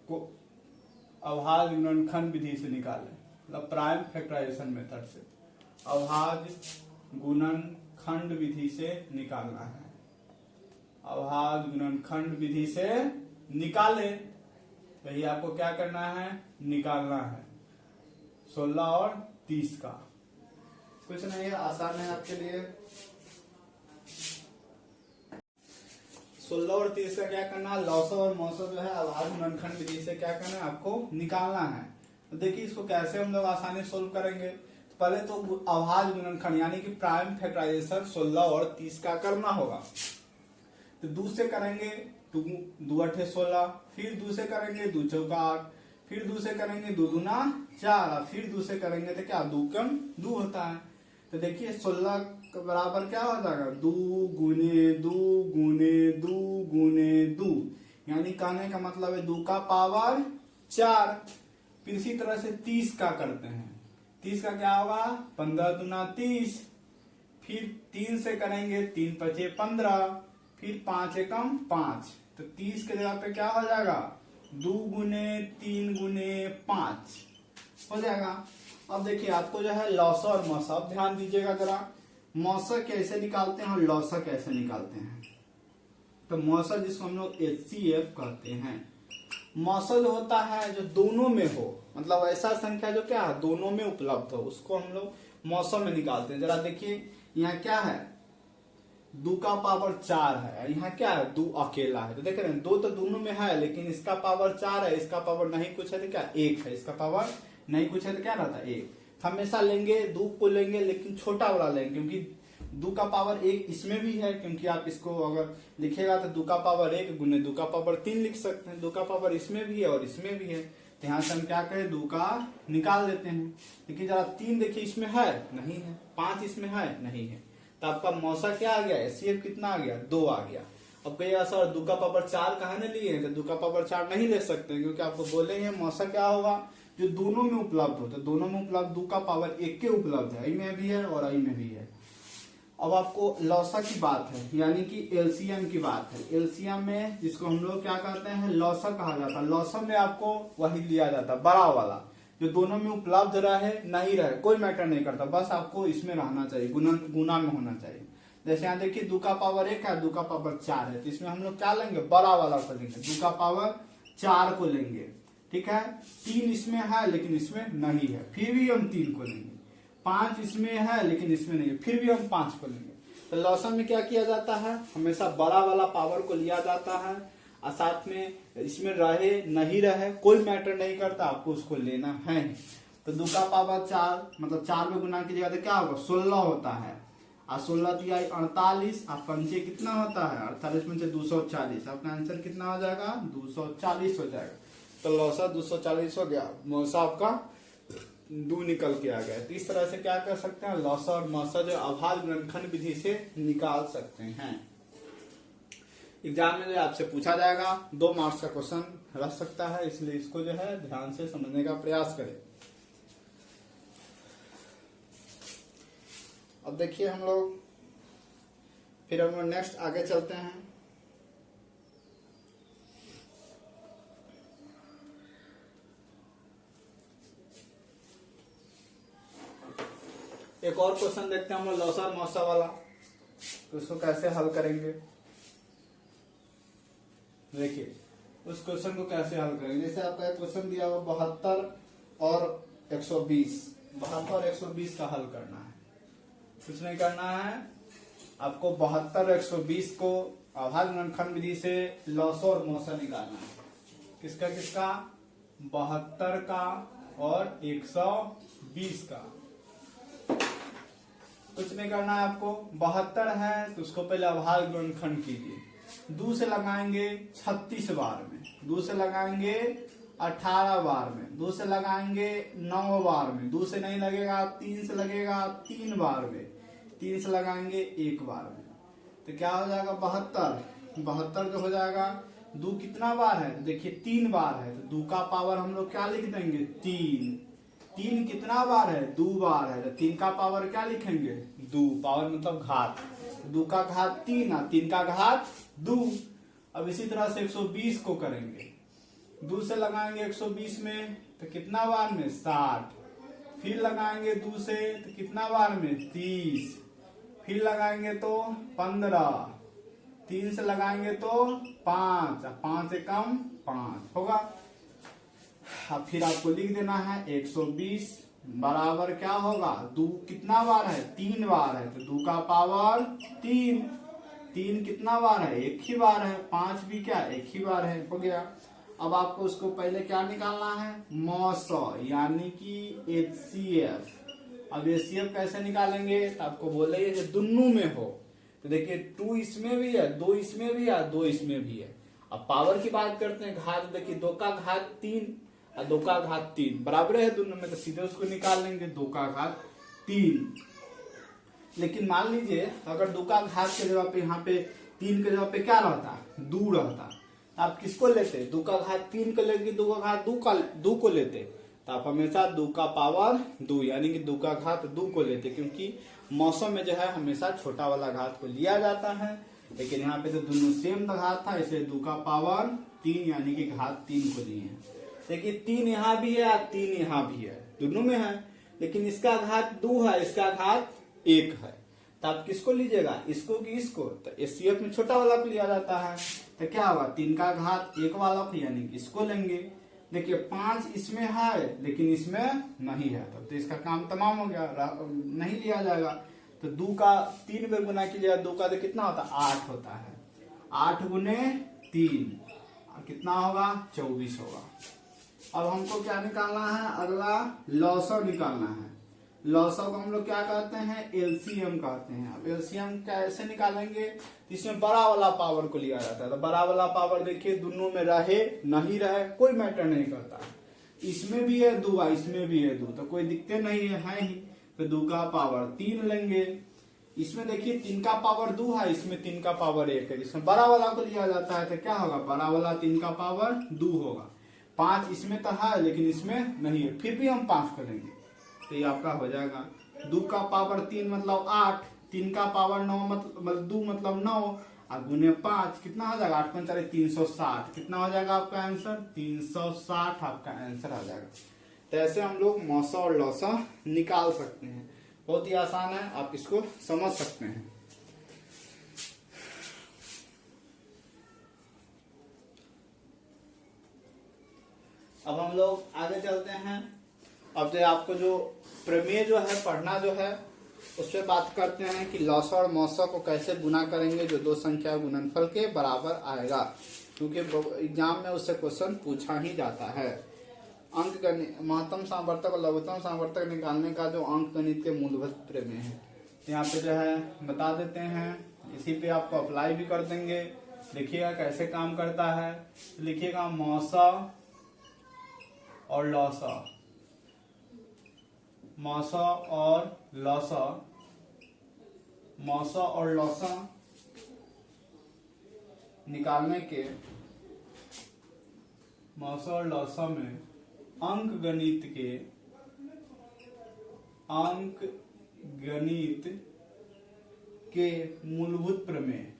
को अभाज्य गुणनखंड विधि से निकालें, मतलब प्राइम फैक्टराइजेशन मेथड से अभाज्य गुणनखंड विधि से निकालना है। अभाज्य गुणनखंड विधि से निकाले, यही आपको क्या करना है निकालना है 16 और 30 का। कुछ नहीं है, आसान है आपके लिए। 16 और 30 का क्या करना है, लॉसो और मौसो जो है अभाज्य गुणनखंड विधि से क्या करना है आपको निकालना है। तो देखिए इसको कैसे हम लोग आसानी सोल्व करेंगे। तो पहले तो अभाज्य गुणनखंड यानी कि प्राइम फैक्टराइजेशन 16 और 30 का करना होगा। तो 2 से करेंगे 2 8 16, फिर 2 से करेंगे 2 4 8, फिर 2 से करेंगे 2 दूना 4, फिर 2 से करेंगे तो क्या 2 कम 2 होता है। तो देखिए 16 के बराबर क्या हो जाएगा 2 गुने 2 गुने 2 गुने 2, यानी कहने का मतलब है 2 का पावर 4। फिर इसी तरह से 30 का करते हैं, 30 का क्या होगा 15 दूना 30, फिर 3 से करेंगे 3 पचे 15, फिर 5 एकम 5, तो 30 के जगह पे क्या हो जाएगा 2 गुने 3 गुने 5 हो जाएगा। अब देखिए आपको जो है लॉसा और मौसा, अब ध्यान दीजिएगा जरा, मौसा कैसे निकालते हैं और लॉसा कैसे निकालते हैं। तो मौसा जिसको हम लोग एचसीएफ कहते हैं, मौसा जो होता है जो दोनों में हो, मतलब ऐसा संख्या जो क्या है दोनों में उपलब्ध हो, उसको हम लोग मौसा में निकालते हैं। जरा देखिए यहाँ क्या है 2 का पावर 4 है, यहाँ क्या है 2 अकेला है। तो देख रहे हैं 2 तो दोनों में है, लेकिन इसका पावर 4 है, इसका पावर नहीं कुछ है तो क्या 1 है, इसका पावर नहीं कुछ है तो क्या रहता है 1। हमेशा लेंगे 2 को लेंगे लेकिन छोटा वाला लेंगे, क्योंकि 2 का पावर 1 इसमें भी है, क्योंकि आप इसको अगर लिखेगा तो 2 का पावर 1 गुने 2 का पावर 3 लिख सकते हैं। 2 का पावर इसमें भी है और इसमें भी है, तो यहाँ से हम क्या करें, 2 का निकाल देते हैं। लेकिन जरा 3 देखिए इसमें है नहीं है, 5 इसमें है नहीं है, तो आपका मौसा क्या आ गया, एचसीएफ कितना आ गया, 2 आ गया। अब कहिएगा सर 2 का पावर 4 कहा न लिए, तो 2 का पावर 4 नहीं ले सकते क्योंकि आपको बोले हैं मौसा क्या होगा, जो दोनों में उपलब्ध हो। तो दोनों में उपलब्ध 2 का पावर 1 के उपलब्ध है, आई में भी है और आई में भी है। अब आपको लौसा की बात है, यानी कि एलसीएम की बात है। एलसीएम में जिसको हम लोग क्या कहते हैं, लौसा कहा जाता है। लौसा में आपको वही लिया जाता है, बड़ा वाला, जो दोनों में उपलब्ध रहे नहीं रहे कोई मैटर नहीं करता, बस आपको इसमें रहना चाहिए, गुना में होना चाहिए। जैसे यहाँ देखिए 2 का पावर 1 है, 2 का पावर 4 है, तो इसमें हम लोग क्या लेंगे, बड़ा वाला को लेंगे, 2 का पावर 4 को लेंगे, ठीक है। 3 इसमें है लेकिन इसमें नहीं है, फिर भी हम 3 को लेंगे। 5 इसमें है लेकिन इसमें नहीं है, फिर भी हम 5 को लेंगे। तो लौसा में क्या किया जाता है, हमेशा बड़ा वाला पावर को लिया जाता है, और साथ में इसमें रहे नहीं रहे कोई मैटर नहीं करता, आपको उसको लेना है। तो 2 का पावर 4 मतलब 4 में गुना कीजिएगा तो क्या होगा, 16 होता है, और 16 दिया 48, और पंचे कितना होता है, 48 में से 240, आपका आंसर कितना हो जाएगा, 240 हो जाएगा। तो लौसा 240 हो गया, मौसा आपका 2 निकल के आ गया। तो इस तरह से क्या कर सकते हैं, लौसा और मौसा जो अभाज्य गुणनखंड विधि से निकाल सकते हैं। एग्जाम में जो आपसे पूछा जाएगा 2 मार्क्स का क्वेश्चन रह सकता है, इसलिए इसको जो है ध्यान से समझने का प्रयास करें। अब देखिए हम लोग फिर हम लोग नेक्स्ट आगे चलते हैं। एक और क्वेश्चन देखते हैं हम लोग लौसा और मौसा वाला, तो उसको कैसे हल करेंगे। देखिए उस क्वेश्चन को कैसे हल करेंगे, जैसे आपका एक क्वेश्चन दिया हुआ 72 और 120, 72 और 120 का हल करना है। कुछ नहीं करना है, आपको 72 और 120 को अभाज्य गुणनखंड विधि से लौसा और मौसा निकालना है। किसका किसका, 72 का और 120 का। कुछ नहीं करना है आपको, 72 है तो उसको पहले अभाज्य गुणनखंड कीजिए, 2 से लगाएंगे 36 बार में, 2 से लगाएंगे 18 बार में, 2 से लगाएंगे 9 बार में, 2 से नहीं लगेगा 3 से लगेगा 3 बार में, 3 से लगाएंगे 1 बार में। तो क्या हो जाएगा 72 जो हो जाएगा, 2 कितना बार है, देखिए 3 बार है, तो 2 का पावर हम लोग क्या लिख देंगे 3। 3 कितना बार है, 2 बार है, तो 3 का पावर क्या लिखेंगे 2, पावर मतलब घात, 2 का घात 3 और 3 का घात 2। अब इसी तरह से 120 को करेंगे, 2 से लगाएंगे 120 में तो कितना बार में 60, फिर लगाएंगे 2 से तो कितना बार में 30, फिर लगाएंगे तो 15, 3 से लगाएंगे तो 5, 5 से कम 5 होगा। अब फिर आपको लिख देना है 120 बराबर क्या होगा, 2 कितना बार है 3 बार है, तो 2 का पावर 3, 3 कितना बार है 1 ही बार है, 5 भी क्या 1 ही बार है, हो गया। अब आपको उसको पहले क्या निकालना है, मौसा यानी कि HCF। अब HCF कैसे निकालेंगे, तो आपको बोले ये दोनों में हो, तो देखिए 2 इसमें भी है, 2 इसमें भी है, 2 इसमें भी है। अब पावर की बात करते हैं, घात देखिए 2 का घात 3 और 2 का घात 3 बराबर है दोनों में, तो सीधे उसको निकाल लेंगे 2 का घात 3। लेकिन मान लीजिए अगर 2 का घात के जगह पे यहाँ पे 3 के जगह पे क्या रहता, 2 रहता, तो आप किसको लेते, 2 का घात 3 को लेके 2 का घात 2 को लेते, तो आप हमेशा 2 का पावर 2 यानी कि 2 का घात 2 को लेते, क्योंकि मौसम में जो है हमेशा छोटा वाला घात को लिया जाता है। लेकिन यहाँ पे तो दोनों सेम घात था, इसलिए 2 का पावर 3 यानी कि घात 3 को लिए हैं। देखिए 3 यहाँ भी है और 3 यहाँ भी है, दोनों में है, लेकिन इसका घात 2 है, इसका घात 1 है, तो आप किसको लीजिएगा, इसको कि इसको, तो HCF में छोटा वाला को लिया जाता है, तो क्या होगा 3 का घात 1 वाला को यानी कि इसको लेंगे। देखिए 5 इसमें है लेकिन इसमें नहीं है, तो इसका काम तमाम हो गया, नहीं लिया जाएगा। तो 2 का 3 में गुना कीजिएगा, 2 का तो कितना होता है 8 होता है, 8 गुने 3 कितना होगा 24 होगा। अब हमको क्या निकालना है, अगला लौसा निकालना है। लौसा को हम लोग क्या कहते हैं, एलसीएम कहते हैं। अब एलसीएम कैसे निकालेंगे, इसमें बड़ा वाला पावर को लिया जाता है, तो बड़ा वाला पावर देखिए दोनों में रहे नहीं रहे कोई मैटर नहीं करता, इसमें भी है 2 इसमें भी है 2, तो कोई दिक्कत नहीं है ही। तो 2 का पावर 3 लेंगे। इसमें देखिए 3 का पावर 2 है, इसमें 3 का पावर 1 है। इसमें बड़ा वाला को लिया जाता है तो क्या होगा, बड़ा वाला 3 का पावर 2 होगा। 5 इसमें तो है लेकिन इसमें नहीं है, फिर भी हम 5 को लेंगे तो ये आपका हो जाएगा 2 का पावर 3 मतलब 8, 3 का पावर 9 मतलब 2 मतलब 9, और गुने 5 कितना हो जाएगा, 8 पंच 360। कितना हो जाएगा आपका आंसर, 360 आपका आंसर आ जाएगा। तो ऐसे हम लोग मौसा और लौसा निकाल सकते हैं। बहुत ही आसान है, आप इसको समझ सकते हैं। अब हम लोग आगे चलते हैं। अब जो आपको जो प्रमेय जो है पढ़ना जो है उस पर बात करते हैं कि लौसा और मौसा को कैसे गुना करेंगे जो 2 संख्या गुणनफल के बराबर आएगा, क्योंकि एग्जाम में उससे क्वेश्चन पूछा ही जाता है। अंक गणित, महत्तम सामर्थक और लघुत्तम सामर्थक निकालने का जो अंक गणित के मूलभूत प्रमेय है यहाँ पे जो है बता देते हैं। इसी पे आपको अप्लाई भी कर देंगे। देखिएगा कैसे काम करता है। लिखिएगा मौसा और लौसा, मौसा और लौसा, मौसा और लौसा निकालने के, मौसा और लौसा में अंक गणित के, अंक गणित के मूलभूत प्रमेय,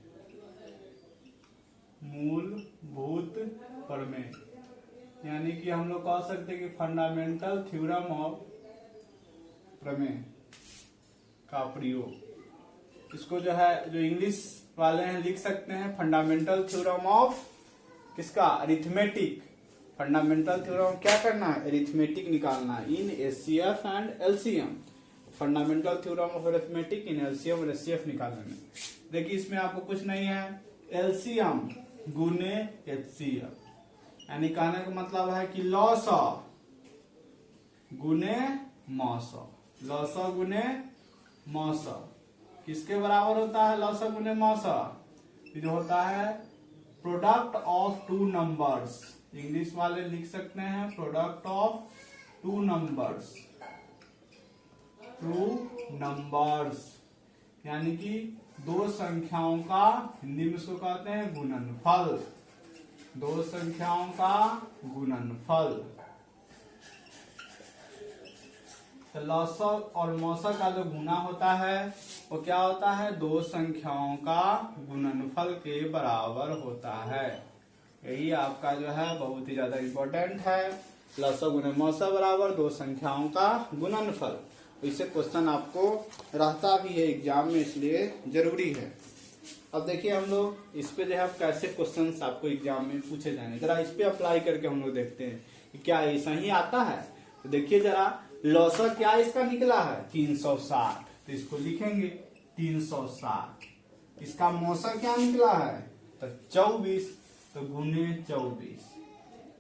मूलभूत प्रमेय यानी कि हम लोग कह सकते हैं कि फंडामेंटल थ्योरम ऑफ प्रमेय का प्रयोग। इसको जो है जो इंग्लिश वाले हैं लिख सकते हैं फंडामेंटल थ्योरम ऑफ किसका, अरिथमेटिक। फंडामेंटल थ्योरम क्या करना है, अरिथमेटिक निकालना है in HCF and LCM. Fundamental theorem of arithmetic इन एलसीएम और एचसीएफ निकालने में देखिए इसमें आपको कुछ नहीं है, एलसीएम गुने एचसीएफ, यानी कहने का मतलब है कि लौसा गुने मौसा, लौसा गुने मौसा किसके बराबर होता है, लौसा गुने मौसा जो होता है प्रोडक्ट ऑफ 2 नंबर्स। इंग्लिश वाले लिख सकते हैं प्रोडक्ट ऑफ 2 नंबर्स, 2 नंबर्स यानी कि 2 संख्याओं का, हिंदी में इसको कहते हैं गुणनफल, 2 संख्याओं का गुणनफल। तो लौसा और मौसा का जो गुना होता है वो क्या होता है, 2 संख्याओं का गुणनफल के बराबर होता है। यही आपका जो है बहुत ही ज्यादा इम्पोर्टेंट है। लौसा गुने मौसा बराबर 2 संख्याओं का गुणनफल। इससे क्वेश्चन आपको रहता भी है एग्जाम में, इसलिए जरूरी है। अब देखिए हम लोग इस पे जो है कैसे क्वेश्चंस आपको एग्जाम में पूछे जाएंगे, जरा इस पे अप्लाई करके हम लोग देखते हैं कि क्या ऐसा ही आता है। तो देखिए जरा लौसा क्या इसका निकला है 360, तो इसको लिखेंगे 360। इसका मौसा क्या निकला है तो 24, तो गुने 24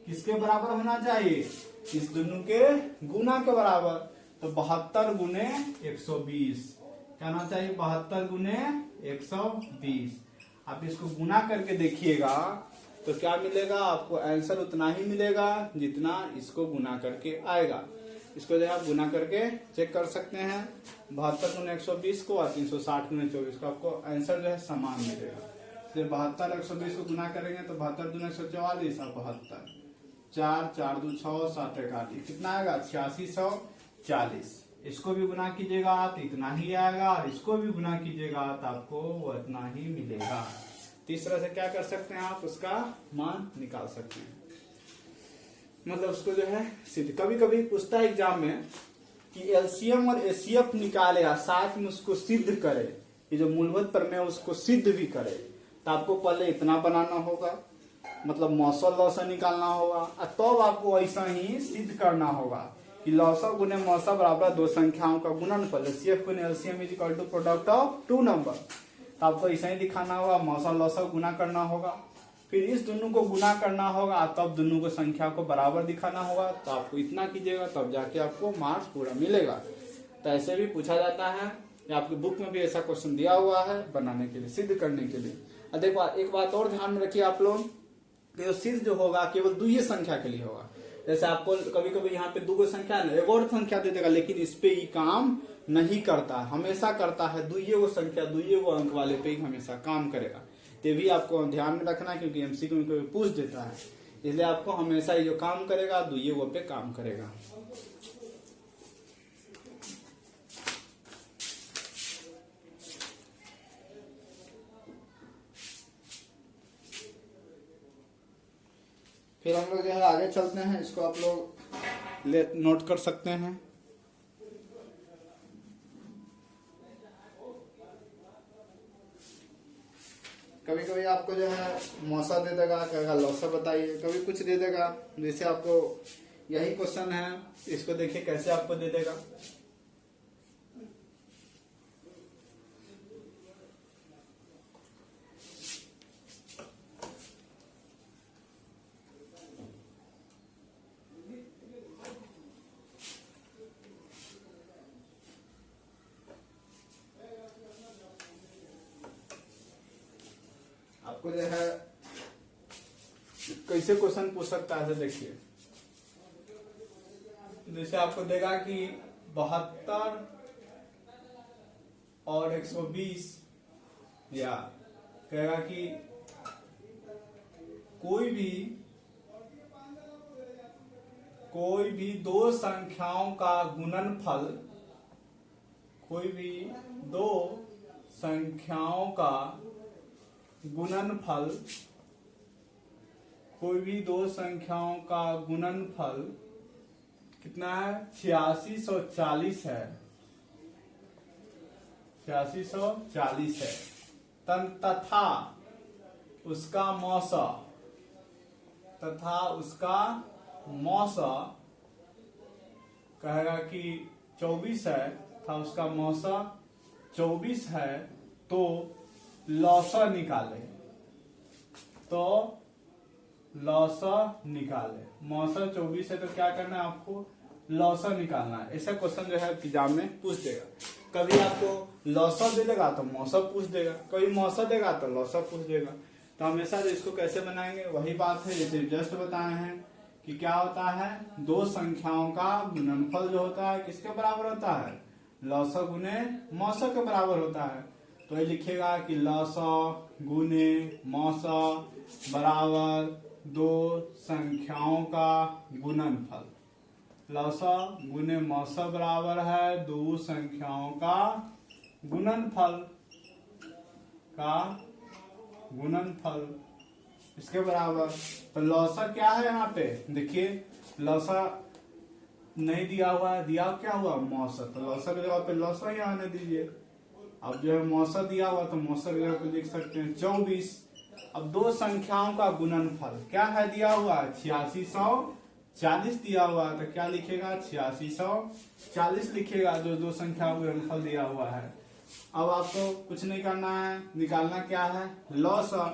किसके बराबर होना चाहिए, इस दोनों के गुना के बराबर, तो 72 गुने 120 क्या होना चाहिए, 72 गुने 120। आप इसको गुना करके देखिएगा तो क्या मिलेगा आपको, आंसर उतना ही मिलेगा जितना इसको गुना करके आएगा। इसको जो है आप गुना करके चेक कर सकते हैं, 72 गुने 120 को और 360 गुने 24 को आपको आंसर जो है समान मिलेगा। फिर 72 120 को गुना करेंगे तो 72 गुने 144 और 72, 4 4 2 6 7 41 कितना आएगा 8640। इसको भी गुना कीजिएगा तो इतना ही आएगा, और इसको भी गुना कीजिएगा तो आपको वो इतना ही मिलेगा। इस तरह से क्या कर सकते हैं, आप उसका मान निकाल सकते हैं। मतलब उसको जो है सिद्ध, कभी कभी पूछता है एग्जाम में कि एलसीएम और एचसीएफ निकाले और साथ में उसको सिद्ध करे, ये जो मूलभूत प्रमेय उसको सिद्ध भी करे। तो आपको पहले इतना बनाना होगा, मतलब मौसा लौसा निकालना होगा, और तब आपको ऐसा ही सिद्ध करना होगा कि लौसा गुने मौसा बराबर 2 संख्याओं का गुणनफल, एचसीएफ गुने LCM is equal to product of 2 number. तो आपको ऐसा ही दिखाना होगा, मौसा लौसा गुना करना होगा, फिर इस दोनों को गुना करना होगा, तब दोनों को संख्या को बराबर दिखाना होगा। तो आपको इतना कीजिएगा तब जाके आपको मार्क्स पूरा मिलेगा। तो ऐसे भी पूछा जाता है, या आपकी बुक में भी ऐसा क्वेश्चन दिया हुआ है बनाने के लिए, सिद्ध करने के लिए। और देखो एक बात और ध्यान में रखिए आप लोग, जो सिद्ध जो होगा केवल 2 संख्या के लिए होगा, जैसे आपको कभी कभी यहाँ पे दो संख्या है ना, एक और संख्या दे देगा, लेकिन इस पे ही काम नहीं करता, हमेशा करता है दुइये वो संख्या, दुइये वो अंक वाले पे ही हमेशा काम करेगा। ये भी आपको ध्यान में रखना, क्योंकि एमसीक्यू में कोई पूछ देता है, इसलिए आपको हमेशा ये जो काम करेगा दुइये वो पे काम करेगा। फिर हम लोग जो है आगे चलते हैं, इसको आप लोग नोट कर सकते हैं। कभी कभी आपको जो है मौसा दे देगा, कहेगा लौसा बताइए, कभी कुछ दे देगा। जैसे आपको यही क्वेश्चन है, इसको देखिए कैसे आपको दे देगा। आपको जो है कैसे क्वेश्चन पूछ सकता है, देखिए जैसे आपको देगा कि 72 और 120, या कहेगा कि कोई भी दो संख्याओं का गुणनफल, कोई भी दो संख्याओं का गुणनफल, कोई भी दो संख्याओं का गुणनफल कितना है, 8640 है, 8640 है। तथा उसका मौसा, तथा उसका मौसा कहेगा कि 24 है, था उसका मौसा 24 है, तो लौसा निकाले, तो लौसा निकाले। मौसा 24 है तो क्या करना है आपको, लौसा निकालना है। ऐसा क्वेश्चन जो है एग्जाम में पूछ देगा। कभी आपको लौसा दे देगा तो मौसा पूछ देगा, कभी मौसा देगा तो लौसा पूछ देगा। तो हमेशा इसको कैसे बनाएंगे, वही बात है जैसे जस्ट बताए हैं कि क्या होता है, दो संख्याओं का गुणनफल जो होता है किसके बराबर होता है, लौसा गुने मौसा के बराबर होता है। तो ये लिखेगा कि लौसा गुने मौसा बराबर दो संख्याओं का गुणनफल। लौसा गुने मौसा बराबर है दो संख्याओं का गुणनफल इसके बराबर। तो लौसा क्या है यहाँ पे देखिए, लौसा नहीं दिया हुआ है, दिया क्या हुआ मौसा, तो लौसा की जगह पे लौसा ही आने दीजिए। अब जो है मौसा दिया हुआ तो मौसा की जगह पे लिख सकते हैं 24। अब दो संख्याओं का गुणनफल क्या है दिया हुआ है, 8640 दिया हुआ है, तो क्या लिखेगा 8640 लिखेगा, जो दो संख्याओं का गुणनफल दिया हुआ है। अब आपको कुछ नहीं करना है, निकालना क्या है, लौसा।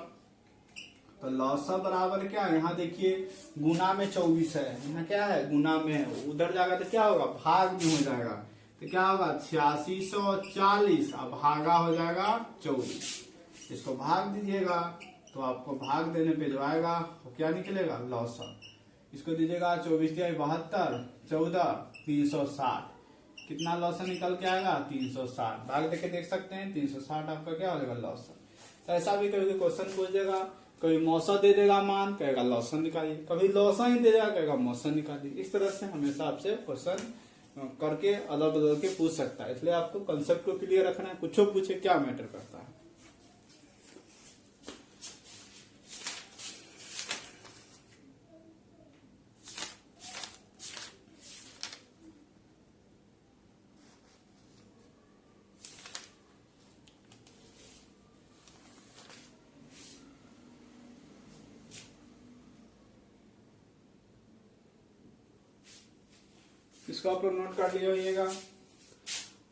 तो लौसा बराबर क्या है, यहाँ देखिए गुना में 24 है, यहाँ क्या है गुना में है, उधर जाएगा तो क्या होगा भाग में हो जाएगा, तो क्या होगा 8640, अब भागा हो जाएगा 24। इसको भाग दीजिएगा तो आपको भाग देने पे जो आएगा वो क्या निकलेगा लौसा। इसको दीजिएगा 24 दिया 72, 14 360, कितना लौसा निकल के आएगा 360। भाग देके देख सकते हैं 360 आपका क्या हो जाएगा लौसा। तो ऐसा भी कभी क्वेश्चन पूछ देगा, कभी मौसा दे देगा मान, कहेगा लौसा निकालिए, कभी लौसा ही दे देगा कहेगा मौसा निकालिए। इस तरह से हमेशा आपसे क्वेश्चन करके अलग बदल के पूछ सकता है, इसलिए आपको कंसेप्ट को क्लियर रखना है, कुछ पूछे क्या मैटर करता है। इसको आप लोग नोट कर लिए होइएगा।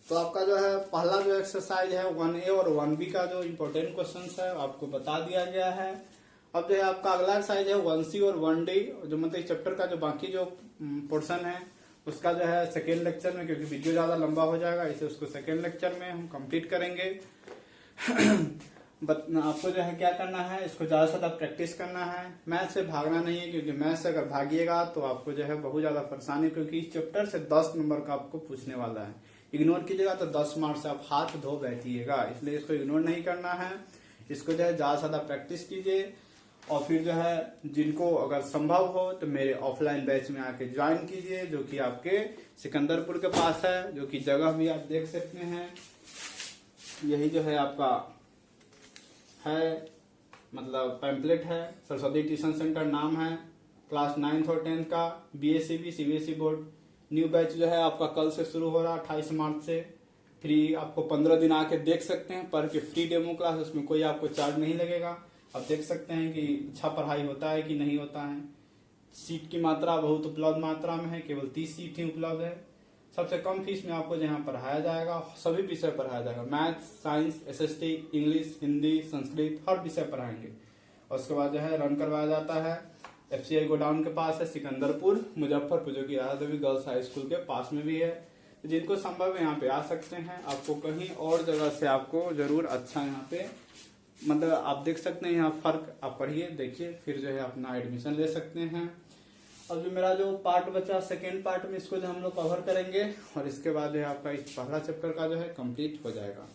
तो आपका जो है पहला जो एक्सरसाइज है 1A और 1B का जो इम्पोर्टेंट क्वेश्चन है आपको बता दिया गया है। अब जो है आपका अगला एक्सरसाइज है 1C और 1D, जो मतलब चैप्टर का जो बाकी जो पोर्शन है उसका जो है सेकेंड लेक्चर में, क्योंकि वीडियो ज्यादा लंबा हो जाएगा इसे उसको सेकेंड लेक्चर में हम कंप्लीट करेंगे। आपको जो है क्या करना है, इसको ज्यादा से ज्यादा प्रैक्टिस करना है। मैथ से भागना नहीं है, क्योंकि मैथ से अगर भागिएगा तो आपको जो है बहुत ज्यादा परेशानी, क्योंकि इस चैप्टर से 10 नंबर का आपको पूछने वाला है। इग्नोर कीजिएगा तो 10 मार्क्स से आप हाथ धो बैठिएगा, इसलिए इसको इग्नोर नहीं करना है। इसको जो है ज्यादा से ज्यादा प्रैक्टिस कीजिए, और फिर जो है जिनको अगर संभव हो तो मेरे ऑफलाइन बैच में आके ज्वाइन कीजिए, जो कि आपके सिकंदरपुर के पास है, जो कि जगह भी आप देख सकते हैं। यही जो है आपका है, मतलब पैम्पलेट है, सरस्वती ट्यूशन सेंटर नाम है, क्लास 9th और 10th का, BSCB CBSE board. New batch जो है आपका कल से शुरू हो रहा है 28 मार्च से। फ्री आपको 15 दिन आके देख सकते हैं, पर के फ्री डेमो क्लास, उसमें कोई आपको चार्ज नहीं लगेगा। आप देख सकते हैं कि अच्छा पढ़ाई होता है कि नहीं होता है। सीट की मात्रा बहुत उपलब्ध मात्रा में है, केवल 30 सीट ही उपलब्ध है। सबसे कम फीस में आपको यहाँ पढ़ाया जाएगा, सभी विषय पढ़ाया जाएगा, math, science, SST, English, Hindi, Sanskrit, हर विषय पढ़ाएंगे। और उसके बाद जो है रन करवाया जाता है FCI गोडाउन के पास है, सिकंदरपुर मुजफ्फरपुर, जो कि Radha Devi girls high school के पास में भी है। जिनको संभव है यहाँ पे आ सकते हैं। आपको कहीं और जगह से आपको जरूर अच्छा यहाँ पे, मतलब आप देख सकते हैं यहाँ फर्क, आप पढ़िए देखिए, फिर जो है अपना एडमिशन ले सकते हैं। अभी मेरा जो पार्ट बचा, सेकेंड पार्ट में इसको जो हम लोग कवर करेंगे, और इसके बाद जो है आपका इस पहला चैप्टर का जो है कंप्लीट हो जाएगा।